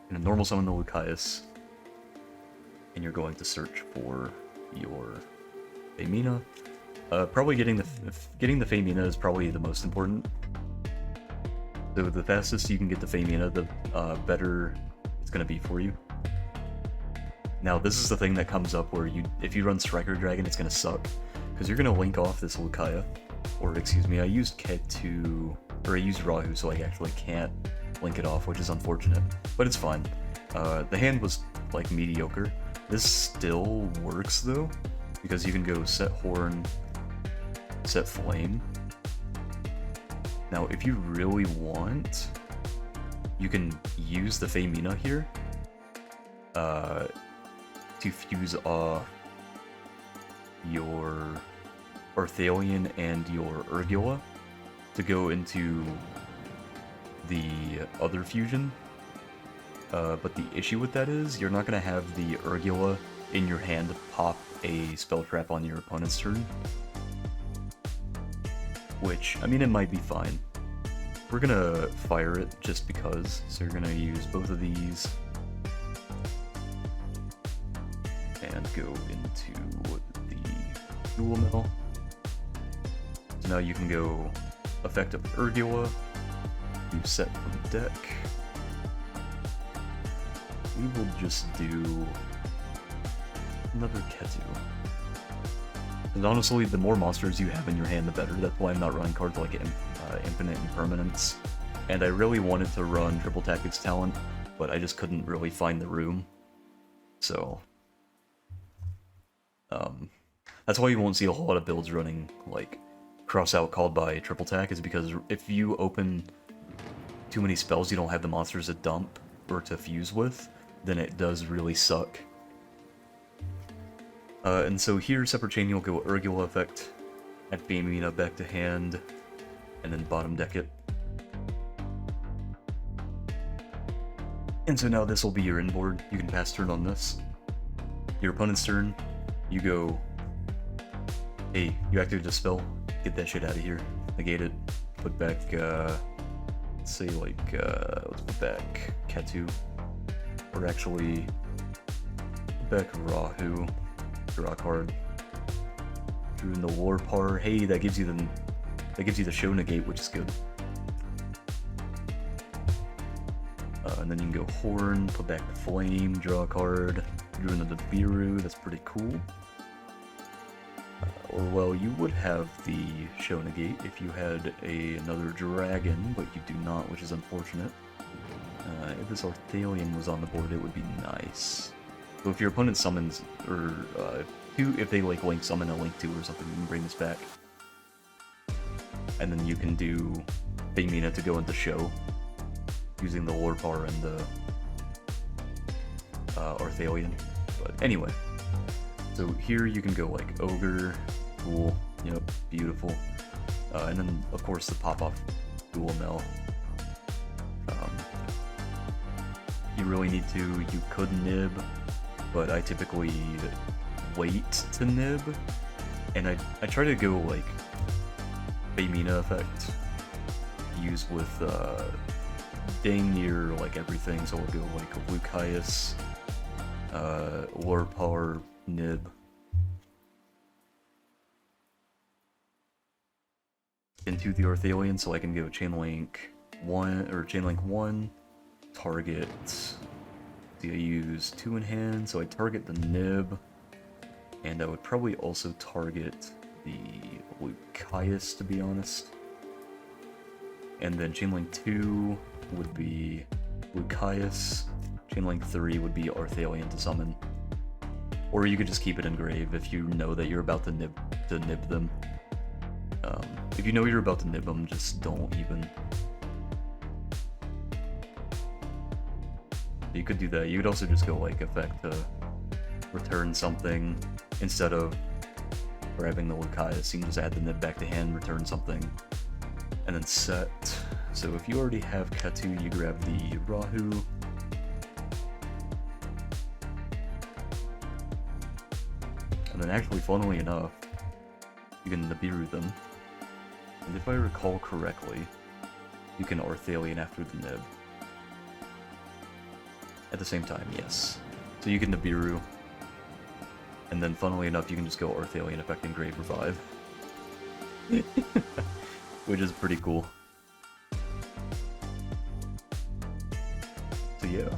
And a normal summon the Lucaeus. And you're going to search for your Femina. Probably getting the Femina is probably the most important. So the fastest you can get the Femina, the better it's going to be for you. Now this is the thing that comes up where if you run Striker Dragon, it's going to suck. Because you're going to link off this Lucaeus. Or excuse me, I used Ketu, or I used Rahu, so I actually can't link it off, which is unfortunate. But it's fine. The hand was like mediocre. This still works though, because you can go set Horn, set Flame. Now, if you really want, you can use the Femina here to fuse off your Arthalion and your Urgula to go into the other fusion. But the issue with that is you're not going to have the Urgula in your hand to pop a spell trap on your opponent's turn. Which, I mean, it might be fine. We're gonna fire it just because, so you're gonna use both of these and go into the 𝐒𝐤𝐚. So now you can go effective Urgula, you set from deck. We will just do another Ketu. And honestly, the more monsters you have in your hand, the better. That's why I'm not running cards like Infinite Impermanence. And I really wanted to run Triple Tactics Talent, but I just couldn't really find the room. So, that's why you won't see a whole lot of builds running, like, cross out called by triple attack is because if you open too many spells you don't have the monsters to dump or to fuse with, then it does really suck. And so here, separate chaining will go 𝐒𝐥𝐻𝐢𝐚 effect, add Bamina back to hand, and then bottom deck it. And so now this will be your inboard. You can pass turn on this. Your opponent's turn, you go, hey, you activate a spell, get that shit out of here, negate it, put back, let's say like, let's put back 𝐒𝐻𝐢𝐚, or actually, put back 𝐒𝐻𝐚, draw a card, drew in the 𝐿orePar, hey, that gives you the 𝐒𝐮𝐩𝐩𝐽 negate, which is good. And then you can go Horn, put back the Flame, draw a card, drew in the Nibiru, that's pretty cool. Or well, you would have the 𝐿oh negate if you had another dragon, but you do not, which is unfortunate. If this Arthalion was on the board, it would be nice. So if your opponent summons, or if they like Link summon a Link 2 or something, you can bring this back. And then you can do Bamina to go into 𝐿oh, using the 𝐿orePar and the Arthalion. But anyway, so here you can go like Ogre, cool, yep, beautiful. And then of course the pop-off Dual Mill. You really need to, you could nib, but I typically wait to nib, and I try to go like Bamina effect, use with dang near like everything, so we'll go like Lucius, 𝐿orePar, nib, into the Arthalion, so I can go Chainlink 1, target, see I use 2 in hand, so I target the nib, and I would probably also target the Lucius, to be honest. And then Chainlink 2 would be Lucius, Chainlink 3 would be Arthalion to summon. Or you could just keep it in grave if you know that you're about to nib them. If you know you're about to nib them, just don't even. You could do that. You could also just go like effect to return something instead of grabbing the Lucius. You can just add the nib back to hand, return something, and then set. So if you already have 𝐒𝐻𝐚, you grab the 𝐿orePar. And then actually, funnily enough, you can Nibiru them. And if I recall correctly, you can Arthalion after the nib. At the same time, yes. So you can Nibiru, and then funnily enough, you can just go Arthalion affecting Grave Revive. Which is pretty cool. So yeah.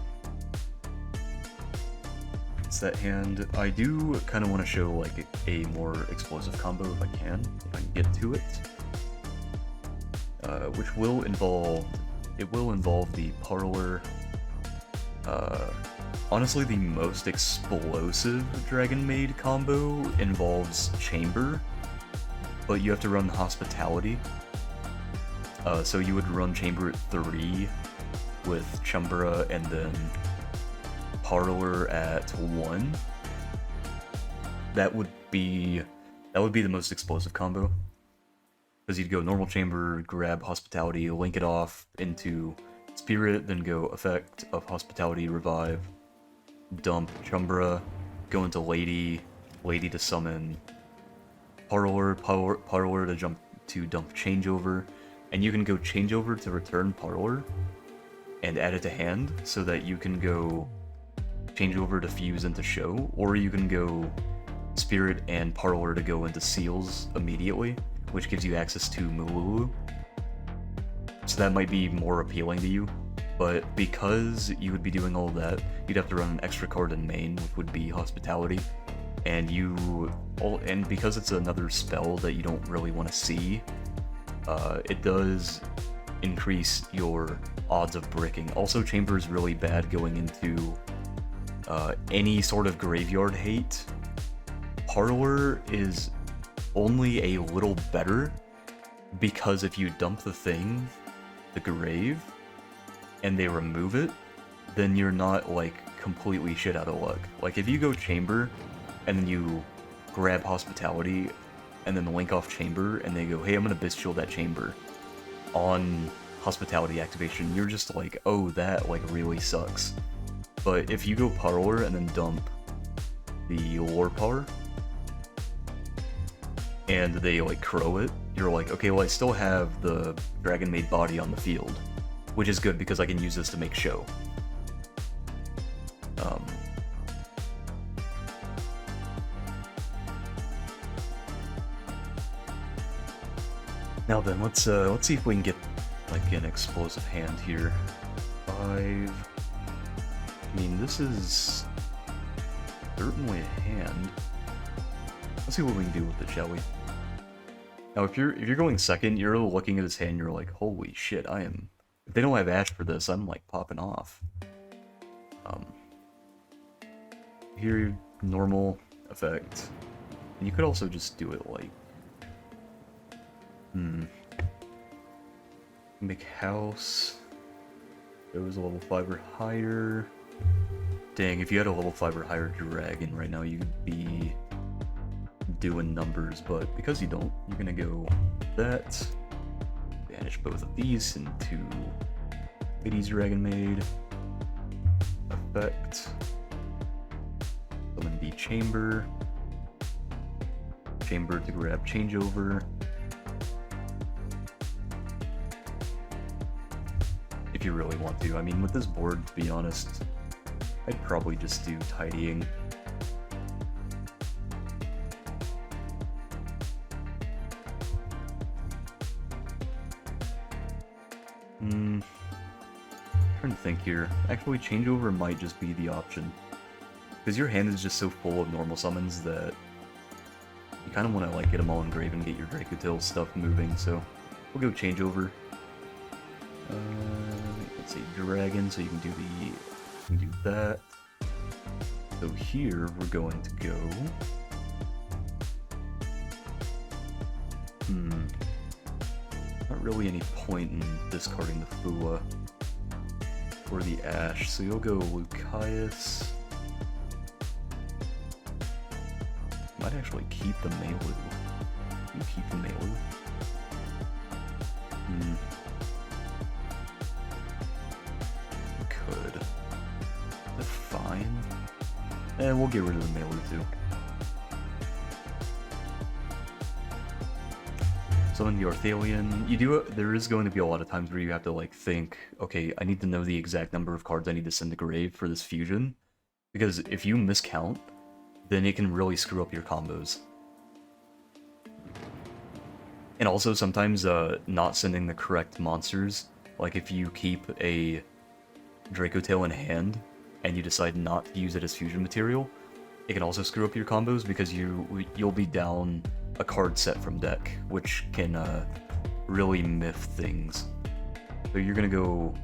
It's that hand. I do kind of want to show like a more explosive combo if I can get to it. Which will involve, the Parlor. Honestly, the most explosive Dragonmaid combo involves Chamber, but you have to run Hospitality. So you would run Chamber at 3 with Chumbra and then Parlor at 1. That would be the most explosive combo. Because you'd go normal Chamber, grab Hospitality, link it off into Spirit, then go effect of Hospitality, revive, dump Chumbra, go into Lady to summon Parlor to dump Changeover, and you can go Changeover to return Parlor and add it to hand so that you can go Changeover to fuse into 𝐿oh, or you can go Spirit and Parlor to go into Seals immediately, which gives you access to Mululu. So that might be more appealing to you, but because you would be doing all that, you'd have to run an extra card in main, which would be Hospitality, and because it's another spell that you don't really want to see, it does increase your odds of bricking. Also, Chamber is really bad going into any sort of graveyard hate. Parlor is only a little better, because if you dump the thing, the grave, and they remove it, then you're not, like, completely shit out of luck. Like, if you go chamber, and then you grab hospitality, and then link off chamber, and they go, hey, I'm gonna bestial that chamber, on hospitality activation, you're just like, oh, that, like, really sucks. But if you go parlor and then dump the lore power, and they, like, crow it, you're like, okay, well, I still have the Dragonmaid body on the field, which is good because I can use this to make show. Now then, let's see if we can get, like, an explosive hand here. 5. I mean, this is certainly a hand. Let's see what we can do with it, shall we? Now, if you're going second, you're looking at his hand, you're like, holy shit, I am. If they don't have Ash for this, I'm like popping off. Here, normal effect, and you could also just do it like, make house. It was a level 5 or higher. Dang, if you had a level 5 or higher dragon right now, you'd be doing numbers, but because you don't, you're gonna go that, banish both of these into 𝐒𝐮𝐲 Dragonmaid, effect, summon the chamber to grab changeover. If you really want to. I mean, with this board, to be honest, I'd probably just do tidying. Trying to think here. Actually, changeover might just be the option. Because your hand is just so full of normal summons that you kind of want to, like, get them all engraved and get your DRACOTAIL stuff moving, so we'll go changeover. Let's say dragon, so you can do that. So here we're going to go. Not really any point in discarding the Fua or the Ash, so you'll go 𝐒𝐻𝐢𝐚. Might actually keep the Meilu. You keep the Meilu. Could. That's fine. And we'll get rid of the Meilu too. Summon the Orthalion. There is going to be a lot of times where you have to, like, think, okay, I need to know the exact number of cards I need to send to grave for this fusion. Because if you miscount, then it can really screw up your combos. And also sometimes not sending the correct monsters, like if you keep a DRACOTAIL in hand and you decide not to use it as fusion material, it can also screw up your combos because you'll be down a card set from deck, which can really miff things. So you're gonna go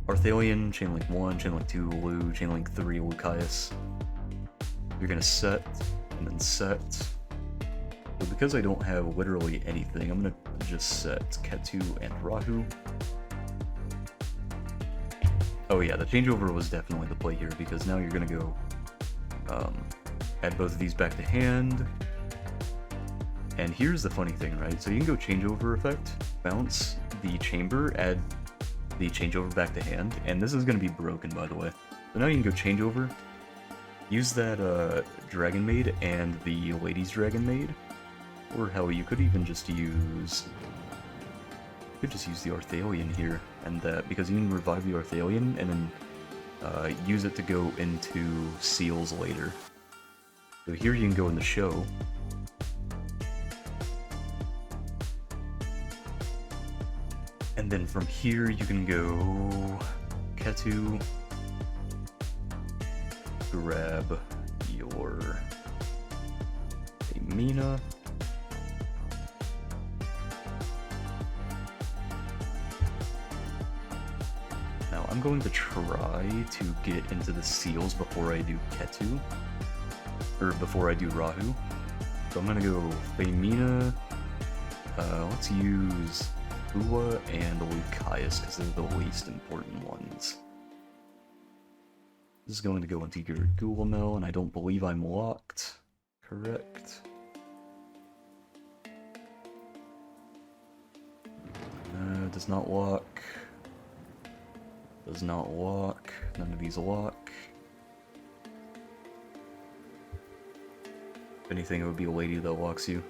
Orthalion, Chainlink 1, Chainlink 2, Lu, Chainlink 3, 𝐒𝐻𝐢𝐚. You're gonna set, and then set. So because I don't have literally anything, I'm gonna just set Ketu and Rahu. Oh yeah, the changeover was definitely the play here, because now you're gonna go add both of these back to hand. And here's the funny thing, right? So you can go changeover effect, bounce the chamber, add the changeover back to hand, and this is gonna be broken, by the way. So now you can go changeover, use that Dragonmaid and the 𝐒𝐮𝐲 Dragonmaid, or hell, you could even just use the Orthalion here, and that, because you can revive the Orthalion and then use it to go into seals later. So here you can go in the show. And then from here you can go Ketu, grab your Amina, now I'm going to try to get into the seals before I do Ketu, or before I do Rahu. So I'm gonna go Amina, Let's use 𝐒𝐮𝐥 and 𝐒𝐿eucaius because they're the least important ones. This is going to go into your 𝐒𝐿eucMel, and I don't believe I'm locked. Correct. Does not lock. Does not lock. None of these lock. If anything, it would be a lady that locks you.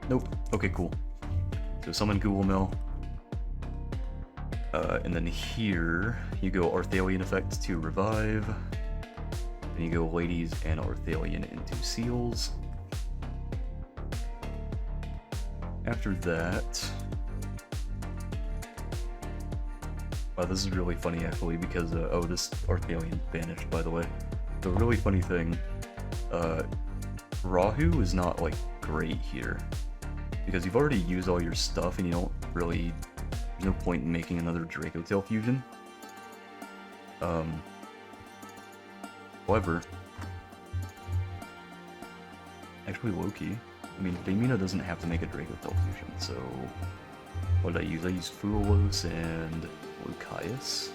Nope. Okay, cool. So summon 𝐒𝐿eucMel. And then here, you go Arthalion effect to revive. Then you go ladies and Arthalion into seals. After that... Wow, this is really funny actually because, oh, this Arthalion banished, by the way. The really funny thing, Rahu is not, like, great here. Because you've already used all your stuff and you don't really... There's no point in making another DRACOTAIL fusion. However... Actually, low-key. I mean, 𝐒𝐮𝐻 doesn't have to make a DRACOTAIL fusion, so... What did I use? I used Fuelos and 𝐿eucaius.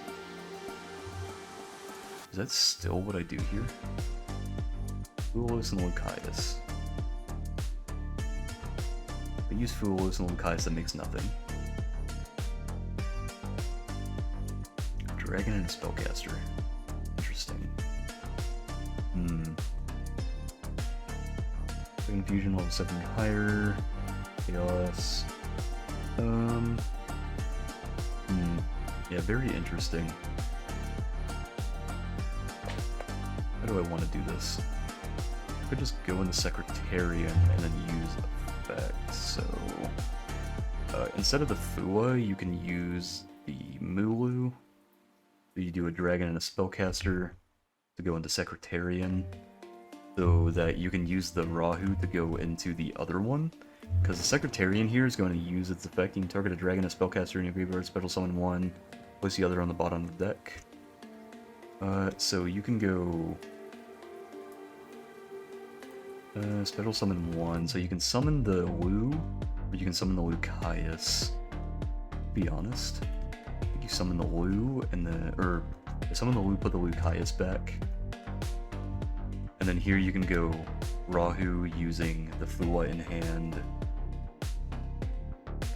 Is that still what I do here? Fuelos and 𝐿eucaius. If I use Fuelos and 𝐿eucaius, that makes nothing. Dragon and a spellcaster. Interesting. Second fusion level 7 higher. Chaos. Yeah, very interesting. How do I want to do this? I could just go into Secretarian and then use effects. So, instead of the 𝐹ua, you can use the Mulu. So you do a dragon and a spellcaster to go into Secretarian, so that you can use the Rahu to go into the other one. Because the Secretarian here is going to use its effect. You can target a dragon, a spellcaster, and your graveyard, special summon one, place the other on the bottom of the deck. So you can go... special summon one, so you can summon the Wu, or you can summon the 𝐿eucaius. To be honest, I think you summon the Wu, and the... or, summon the Wu, put the 𝐿eucaius back. And then here you can go Rahu using the 𝐹ua in hand,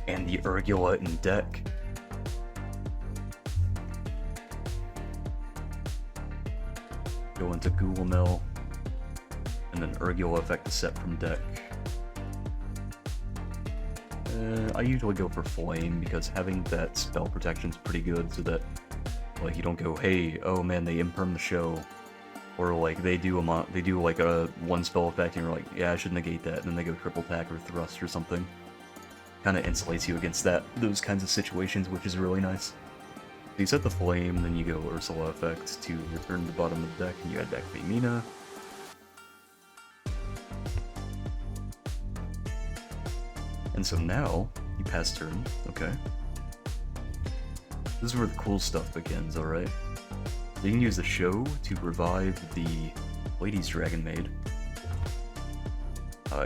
and the 𝐿eucaius in deck. Go into 𝐒𝐿eucMel, and then 𝐿eucaius effect the set from deck. I usually go for Flame because having that spell protection is pretty good, so that like you don't go, hey, oh man, they imperm the show, or like they do like a one spell effect and you're like, yeah, I should negate that, and then they go triple attack or thrust or something. Kind of insulates you against those kinds of situations, which is really nice. So you set the Flame, then you go Ursula effect to return to the bottom of the deck, and you add back 𝐒𝐿eucMel. And so now, you pass turn, okay. This is where the cool stuff begins, alright? You can use the show to revive the Ladies Dragonmaid.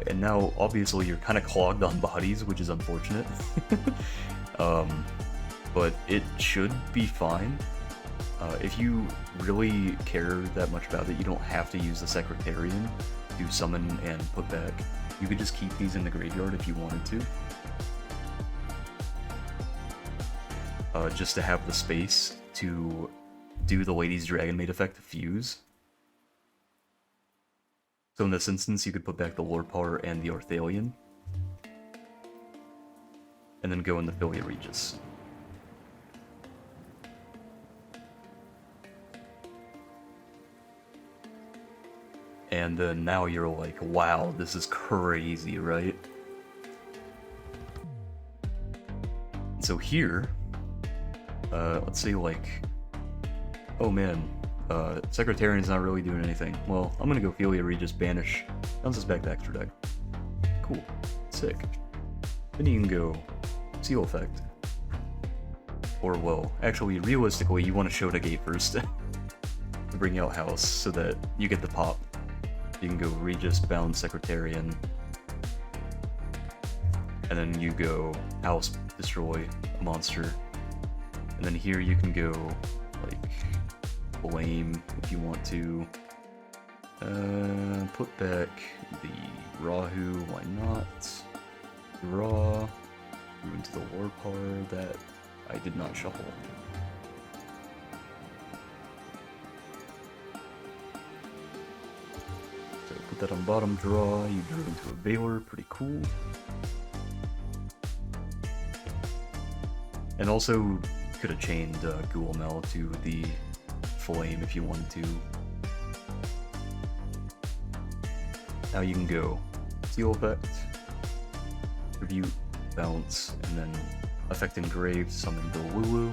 And now, obviously, you're kind of clogged on bodies, which is unfortunate. But it should be fine. If you really care that much about it, you don't have to use the Secretarian to summon and put back. You could just keep these in the graveyard if you wanted to. Just to have the space to do the Ladies Dragonmaid effect to fuse. So in this instance, you could put back the Lorpar and the Arthalion. And then go in the Filia Regis. And then now you're like, wow, this is crazy, right? So here, let's say like, oh man, Secretarian's not really doing anything. Well, I'm gonna go Filia Regis, banish, bounces back to extra deck. Cool, sick. Then you can go Seal Effect. Or, well, actually, realistically, you want to show the gate first to bring out House so that you get the pop. You can go Regis, Bound, Secretarian, and then you go House, destroy a monster, and then here you can go like Blame if you want to. Put back the Rahu, why not? Draw, move into the Warpar that I did not shuffle. So put that on bottom draw, you drew into a Veiler, pretty cool. And also could have chained 𝐒𝐨𝐽𝐚 to the Flame if you wanted to. Now you can go Seal Effect, Tribute, Bounce, and then Effect Engrave, summon the Lulu.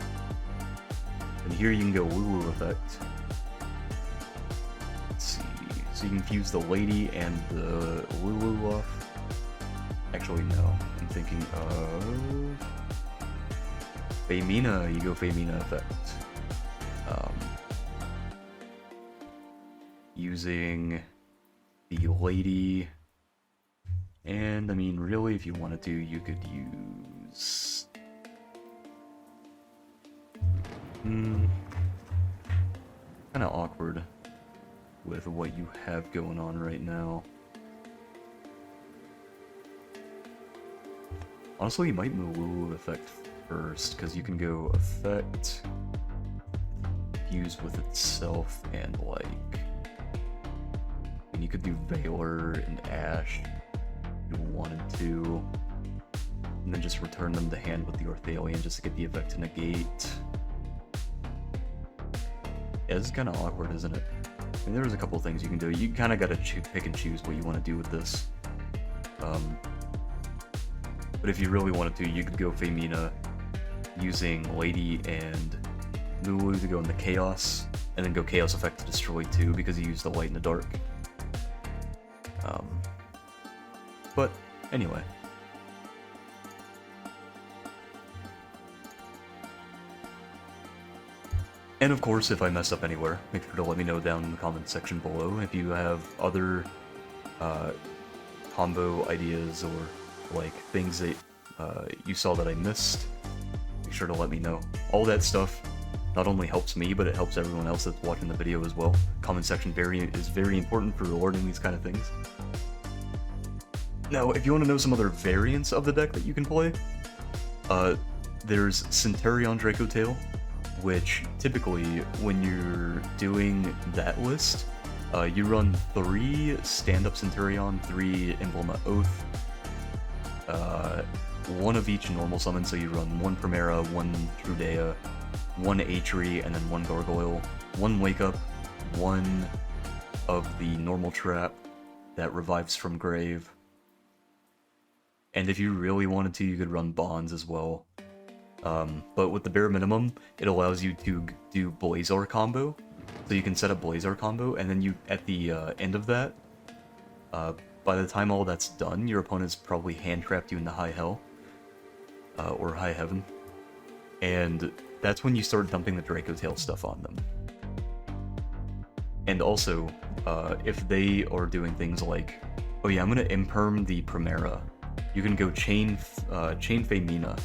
And here you can go Lulu Effect. Let's see, so you can fuse the Lady and the Lulu off. Actually, no, I'm thinking of Feymina, you go Feymina Effect. Using the Lady, and I mean, really, if you wanted to, you could use... Kinda awkward with what you have going on right now. Honestly, you might move Lulu Effect first, because you can go Effect, fuse with itself, and like... And you could do Veiler and Ash if you wanted to, and then just return them to hand with the Orthalion just to get the effect to negate. Yeah, this is kind of awkward, isn't it? I mean, there's a couple things you can do. You kind of got to pick and choose what you want to do with this. But if you really wanted to, you could go Feymina using Lady and Lulu to go into Chaos, and then go Chaos Effect to destroy too, because you used the Light and the Dark. But anyway. And of course, if I mess up anywhere, make sure to let me know down in the comments section below. If you have other combo ideas or like things that you saw that I missed, make sure to let me know. All that stuff not only helps me, but it helps everyone else that's watching the video as well. Comment section is very important for learning these kind of things. Now, if you want to know some other variants of the deck that you can play, there's Centurion DRACOTAIL, which typically, when you're doing that list, you run 3 stand-up Centurion, 3 Emblem of Oath, 1 of each normal summon, so you run 1 Primera, 1 Trudea, 1 Atri, and then 1 Gargoyle, 1 Wake Up, 1 of the normal trap that revives from grave. And if you really wanted to, you could run Bonds as well. But with the bare minimum, it allows you to do Blazar combo. So you can set up Blazar combo, and then you, at the end of that, by the time all that's done, your opponent's probably hand-trapped you into High Hell. Or High Heaven. And that's when you start dumping the DRACOTAIL stuff on them. And also, if they are doing things like, oh yeah, I'm gonna imperm the Primera, you can go chain Feymina,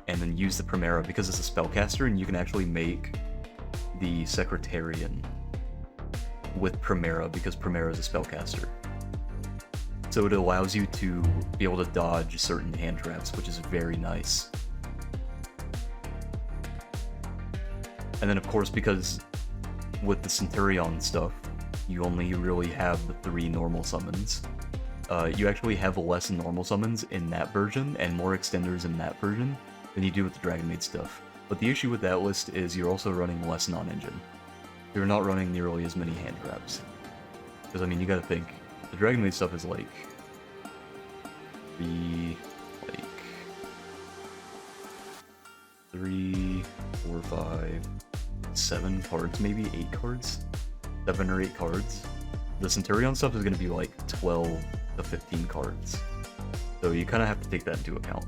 and then use the Primera because it's a spellcaster, and you can actually make the Secretarian with Primera because Primera is a spellcaster. So it allows you to be able to dodge certain hand traps, which is very nice. And then of course, because with the Centurion stuff, you only really have the 3 normal summons. You actually have less normal summons in that version, and more extenders in that version, than you do with the Dragonmaid stuff. But the issue with that list is you're also running less non-engine. You're not running nearly as many hand traps. Because, I mean, you gotta think, the Dragonmaid stuff is like... 3, 4, 5, 7 cards, maybe 8 cards? 7 or 8 cards. The Centurion stuff is gonna be like 12 to 15 cards. So you kind of have to take that into account.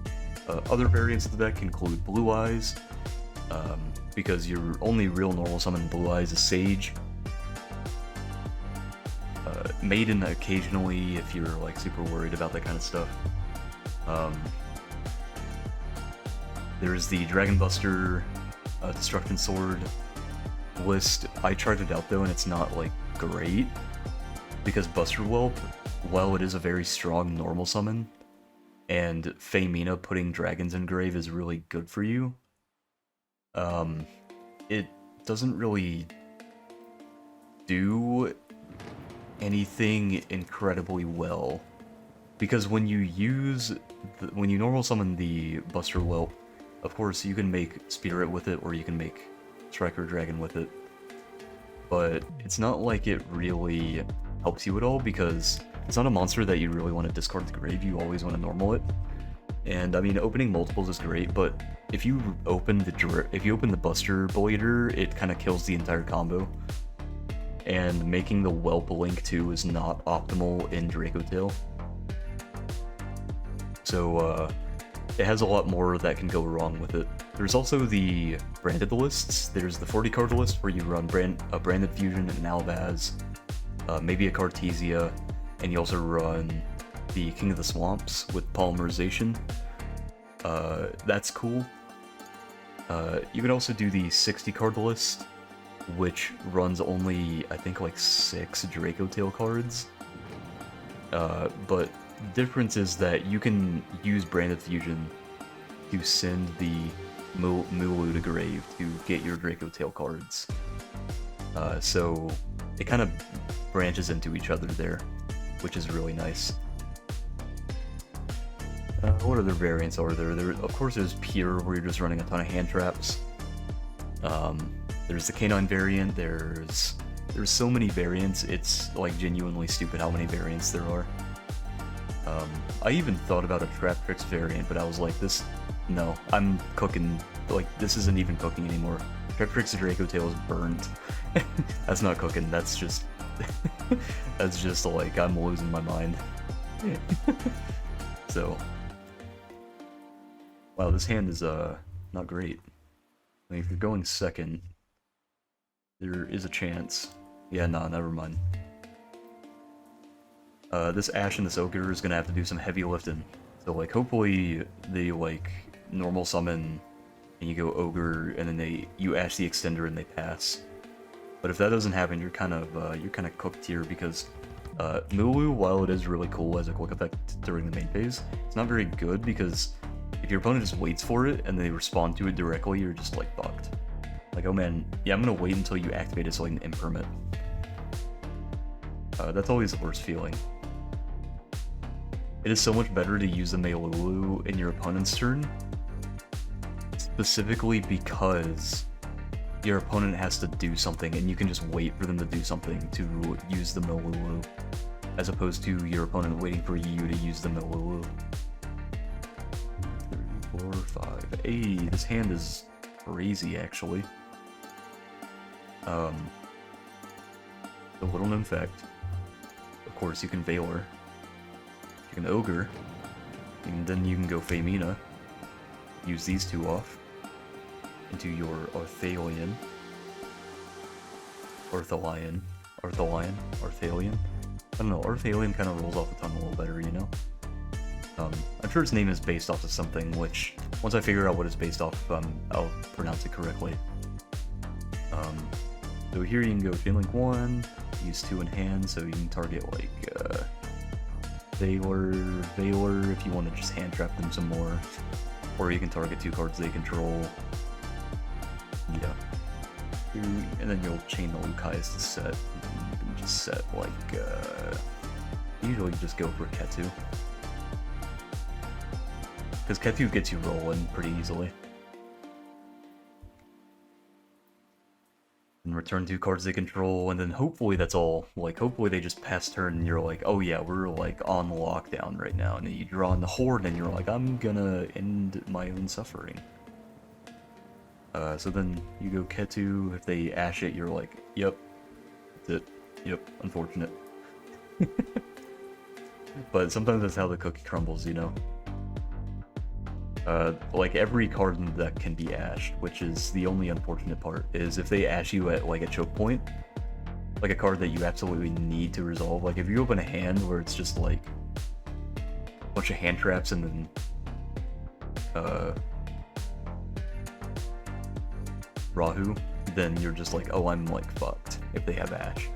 Other variants of the deck include Blue Eyes, because your only real normal summon Blue Eyes is Sage. maiden occasionally if you're like super worried about that kind of stuff. There's the Dragon Buster Destruction Sword list. I tried it out though, and it's not like great because Buster Whelp, while it is a very strong normal summon, and 𝐒𝐿𝐼𝐼𝐼 putting dragons in grave is really good for you, it doesn't really do anything incredibly well, because when you normal summon the Buster Whelp, of course you can make Spirit with it, or you can make Striker Dragon with it, but it's not like it really helps you at all, because it's not a monster that you really want to discard to grave. You always want to normal it. And I mean, opening multiples is great, but if you open the Buster Blader, it kind of kills the entire combo. And making the Whelp Link too is not optimal in DRACOTAIL. So it has a lot more that can go wrong with it. There's also the branded lists. There's the 40 card list where you run a branded fusion and an Albaz, maybe a Cartesia, and you also run the King of the Swamps with polymerization. That's cool. You can also do the 60 card list, which runs only, I think, like 6 DRACOTAIL cards. But the difference is that you can use Branded Fusion to send the Mulu to grave to get your DRACOTAIL cards. So it kind of branches into each other there, which is really nice. What other variants are there? Of course, there's Pure, where you're just running a ton of hand traps. There's the Canine variant. There's so many variants. It's like genuinely stupid how many variants there are. I even thought about a Trap Tricks variant, but I was like, no, I'm cooking. Like, this isn't even cooking anymore. Trap Tricks DRACOTAIL is burnt. That's not cooking. That's just that's just like I'm losing my mind. So, wow, this hand is not great. I mean, if you're going second, there is a chance. Yeah, no, never mind. This Ash and this Ogre is gonna have to do some heavy lifting. So, like, hopefully they, like, normal summon, and you go Ogre, and then you Ash the Extender and they pass. But if that doesn't happen, you're kind of cooked here, because Mulu, while it is really cool as a quick effect during the main phase, it's not very good, because if your opponent just waits for it and they respond to it directly, you're just like fucked. Like, oh man, yeah, I'm gonna wait until you activate it so I can imperm it. That's always the worst feeling. It is so much better to use the Meilulu in your opponent's turn, specifically because your opponent has to do something, and you can just wait for them to do something to use the Meilulu, as opposed to your opponent waiting for you to use the Meilulu. 3, 4, 5. Hey, this hand is crazy, actually. The little known fact, of course, you can Valor, you can Ogre, and then you can go 𝐒𝐿𝐼𝐼, use these two off into your 𝐿𝐼𝐼𝐼𝐼𝐼𝐿. I don't know, 𝐿𝐼𝐼𝐼𝐼𝐼 kind of rolls off the tongue a little better, you know? I'm sure its name is based off of something, which, once I figure out what it's based off, I'll pronounce it correctly. So here you can go Chain Link 1, use 2 in hand, so you can target, like, Valor if you want to just hand trap them some more, or you can target 2 cards they control. Yeah. And then you'll chain the Lucai's to set. You can just set, like, usually just go for Ketu, because Ketu gets you rolling pretty easily. And return 2 cards they control, and then hopefully that's all. Like, hopefully they just pass turn and you're like, oh yeah, we're like on lockdown right now, and then you draw on the Horde and you're like, I'm gonna end my own suffering. So then you go Ketu. If they Ash it, you're like, yep, that's it. Yep, unfortunate. But sometimes that's how the cookie crumbles, you know? Like, every card in the deck can be ashed, which is the only unfortunate part, is if they ash you at, like, a choke point, like a card that you absolutely need to resolve. Like if you open a hand where it's just like a bunch of hand traps and then Rahu, then you're just like, oh, I'm like fucked if they have Ash.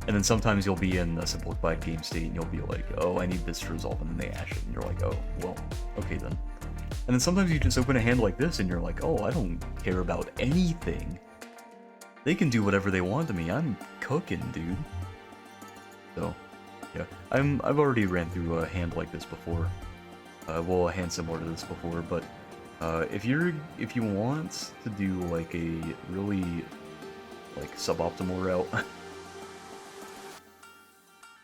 And then sometimes you'll be in a simplified game state and you'll be like, oh, I need this to resolve, and then they Ash it, and you're like, oh, well, okay then. And then sometimes you just open a hand like this and you're like, oh, I don't care about anything. They can do whatever they want to me. I'm cooking, dude. So, yeah. I've already ran through a hand like this before. Well, a hand similar to this before, but if you want to do like a really like suboptimal route,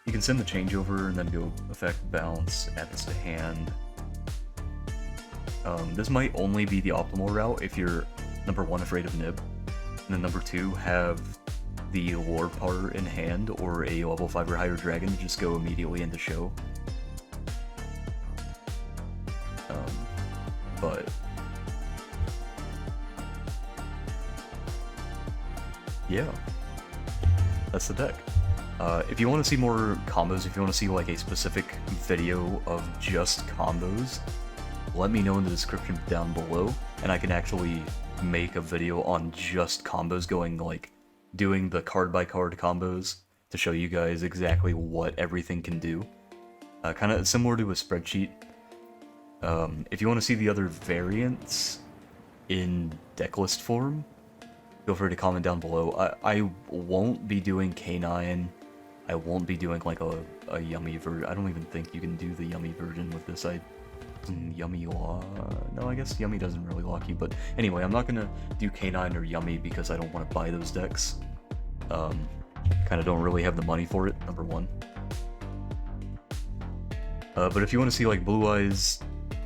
you can send the changeover and then go effect bounce, add this to hand. This might only be the optimal route if you're number 1 afraid of Nib, and then number 2 have the lore part in hand or a level 5 or higher dragon to just go immediately into show. But yeah, that's the deck. If you want to see more combos, if you want to see like a specific video of just combos, let me know in the description down below, and I can actually make a video on just combos, going like doing the card by card combos to show you guys exactly what everything can do. Kind of similar to a spreadsheet. If you want to see the other variants in decklist form, feel free to comment down below. I won't be doing K9. I won't be doing like a yummy version. I don't even think you can do the yummy version with this. Yummy law? No, I guess yummy doesn't really lock you, but anyway, I'm not gonna do K9 or yummy because I don't want to buy those decks. Kind of don't really have the money for it, number 1. But if you want to see like Blue Eyes,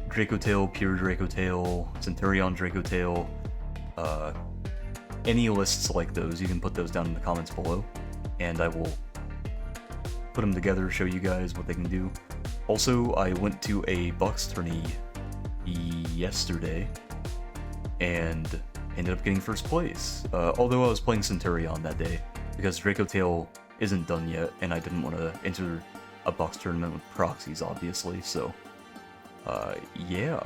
DRACOTAIL, Pure DRACOTAIL, Centurion DRACOTAIL, any lists like those, you can put those down in the comments below, and I will put them together, show you guys what they can do. Also, I went to a box tourney yesterday, and ended up getting first place, although I was playing Centurion that day, because DRACOTAIL isn't done yet, and I didn't want to enter a box tournament with proxies, obviously, so, yeah.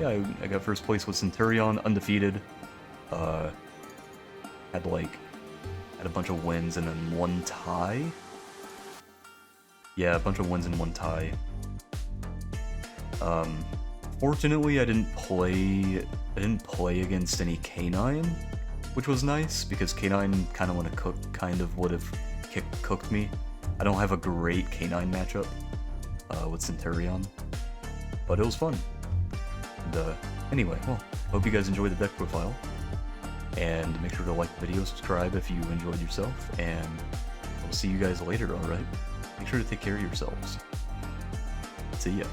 Yeah, I got first place with Centurion, undefeated. Had a bunch of wins and then 1 tie. Yeah, a bunch of wins and 1 tie. Fortunately, I didn't play against any K9, which was nice because K9 kind of would have cooked me. I don't have a great K9 matchup with Centurion, but it was fun. And, anyway, well, hope you guys enjoyed the deck profile, and make sure to like the video, subscribe if you enjoyed yourself, and I'll see you guys later, alright? Make sure to take care of yourselves. See ya.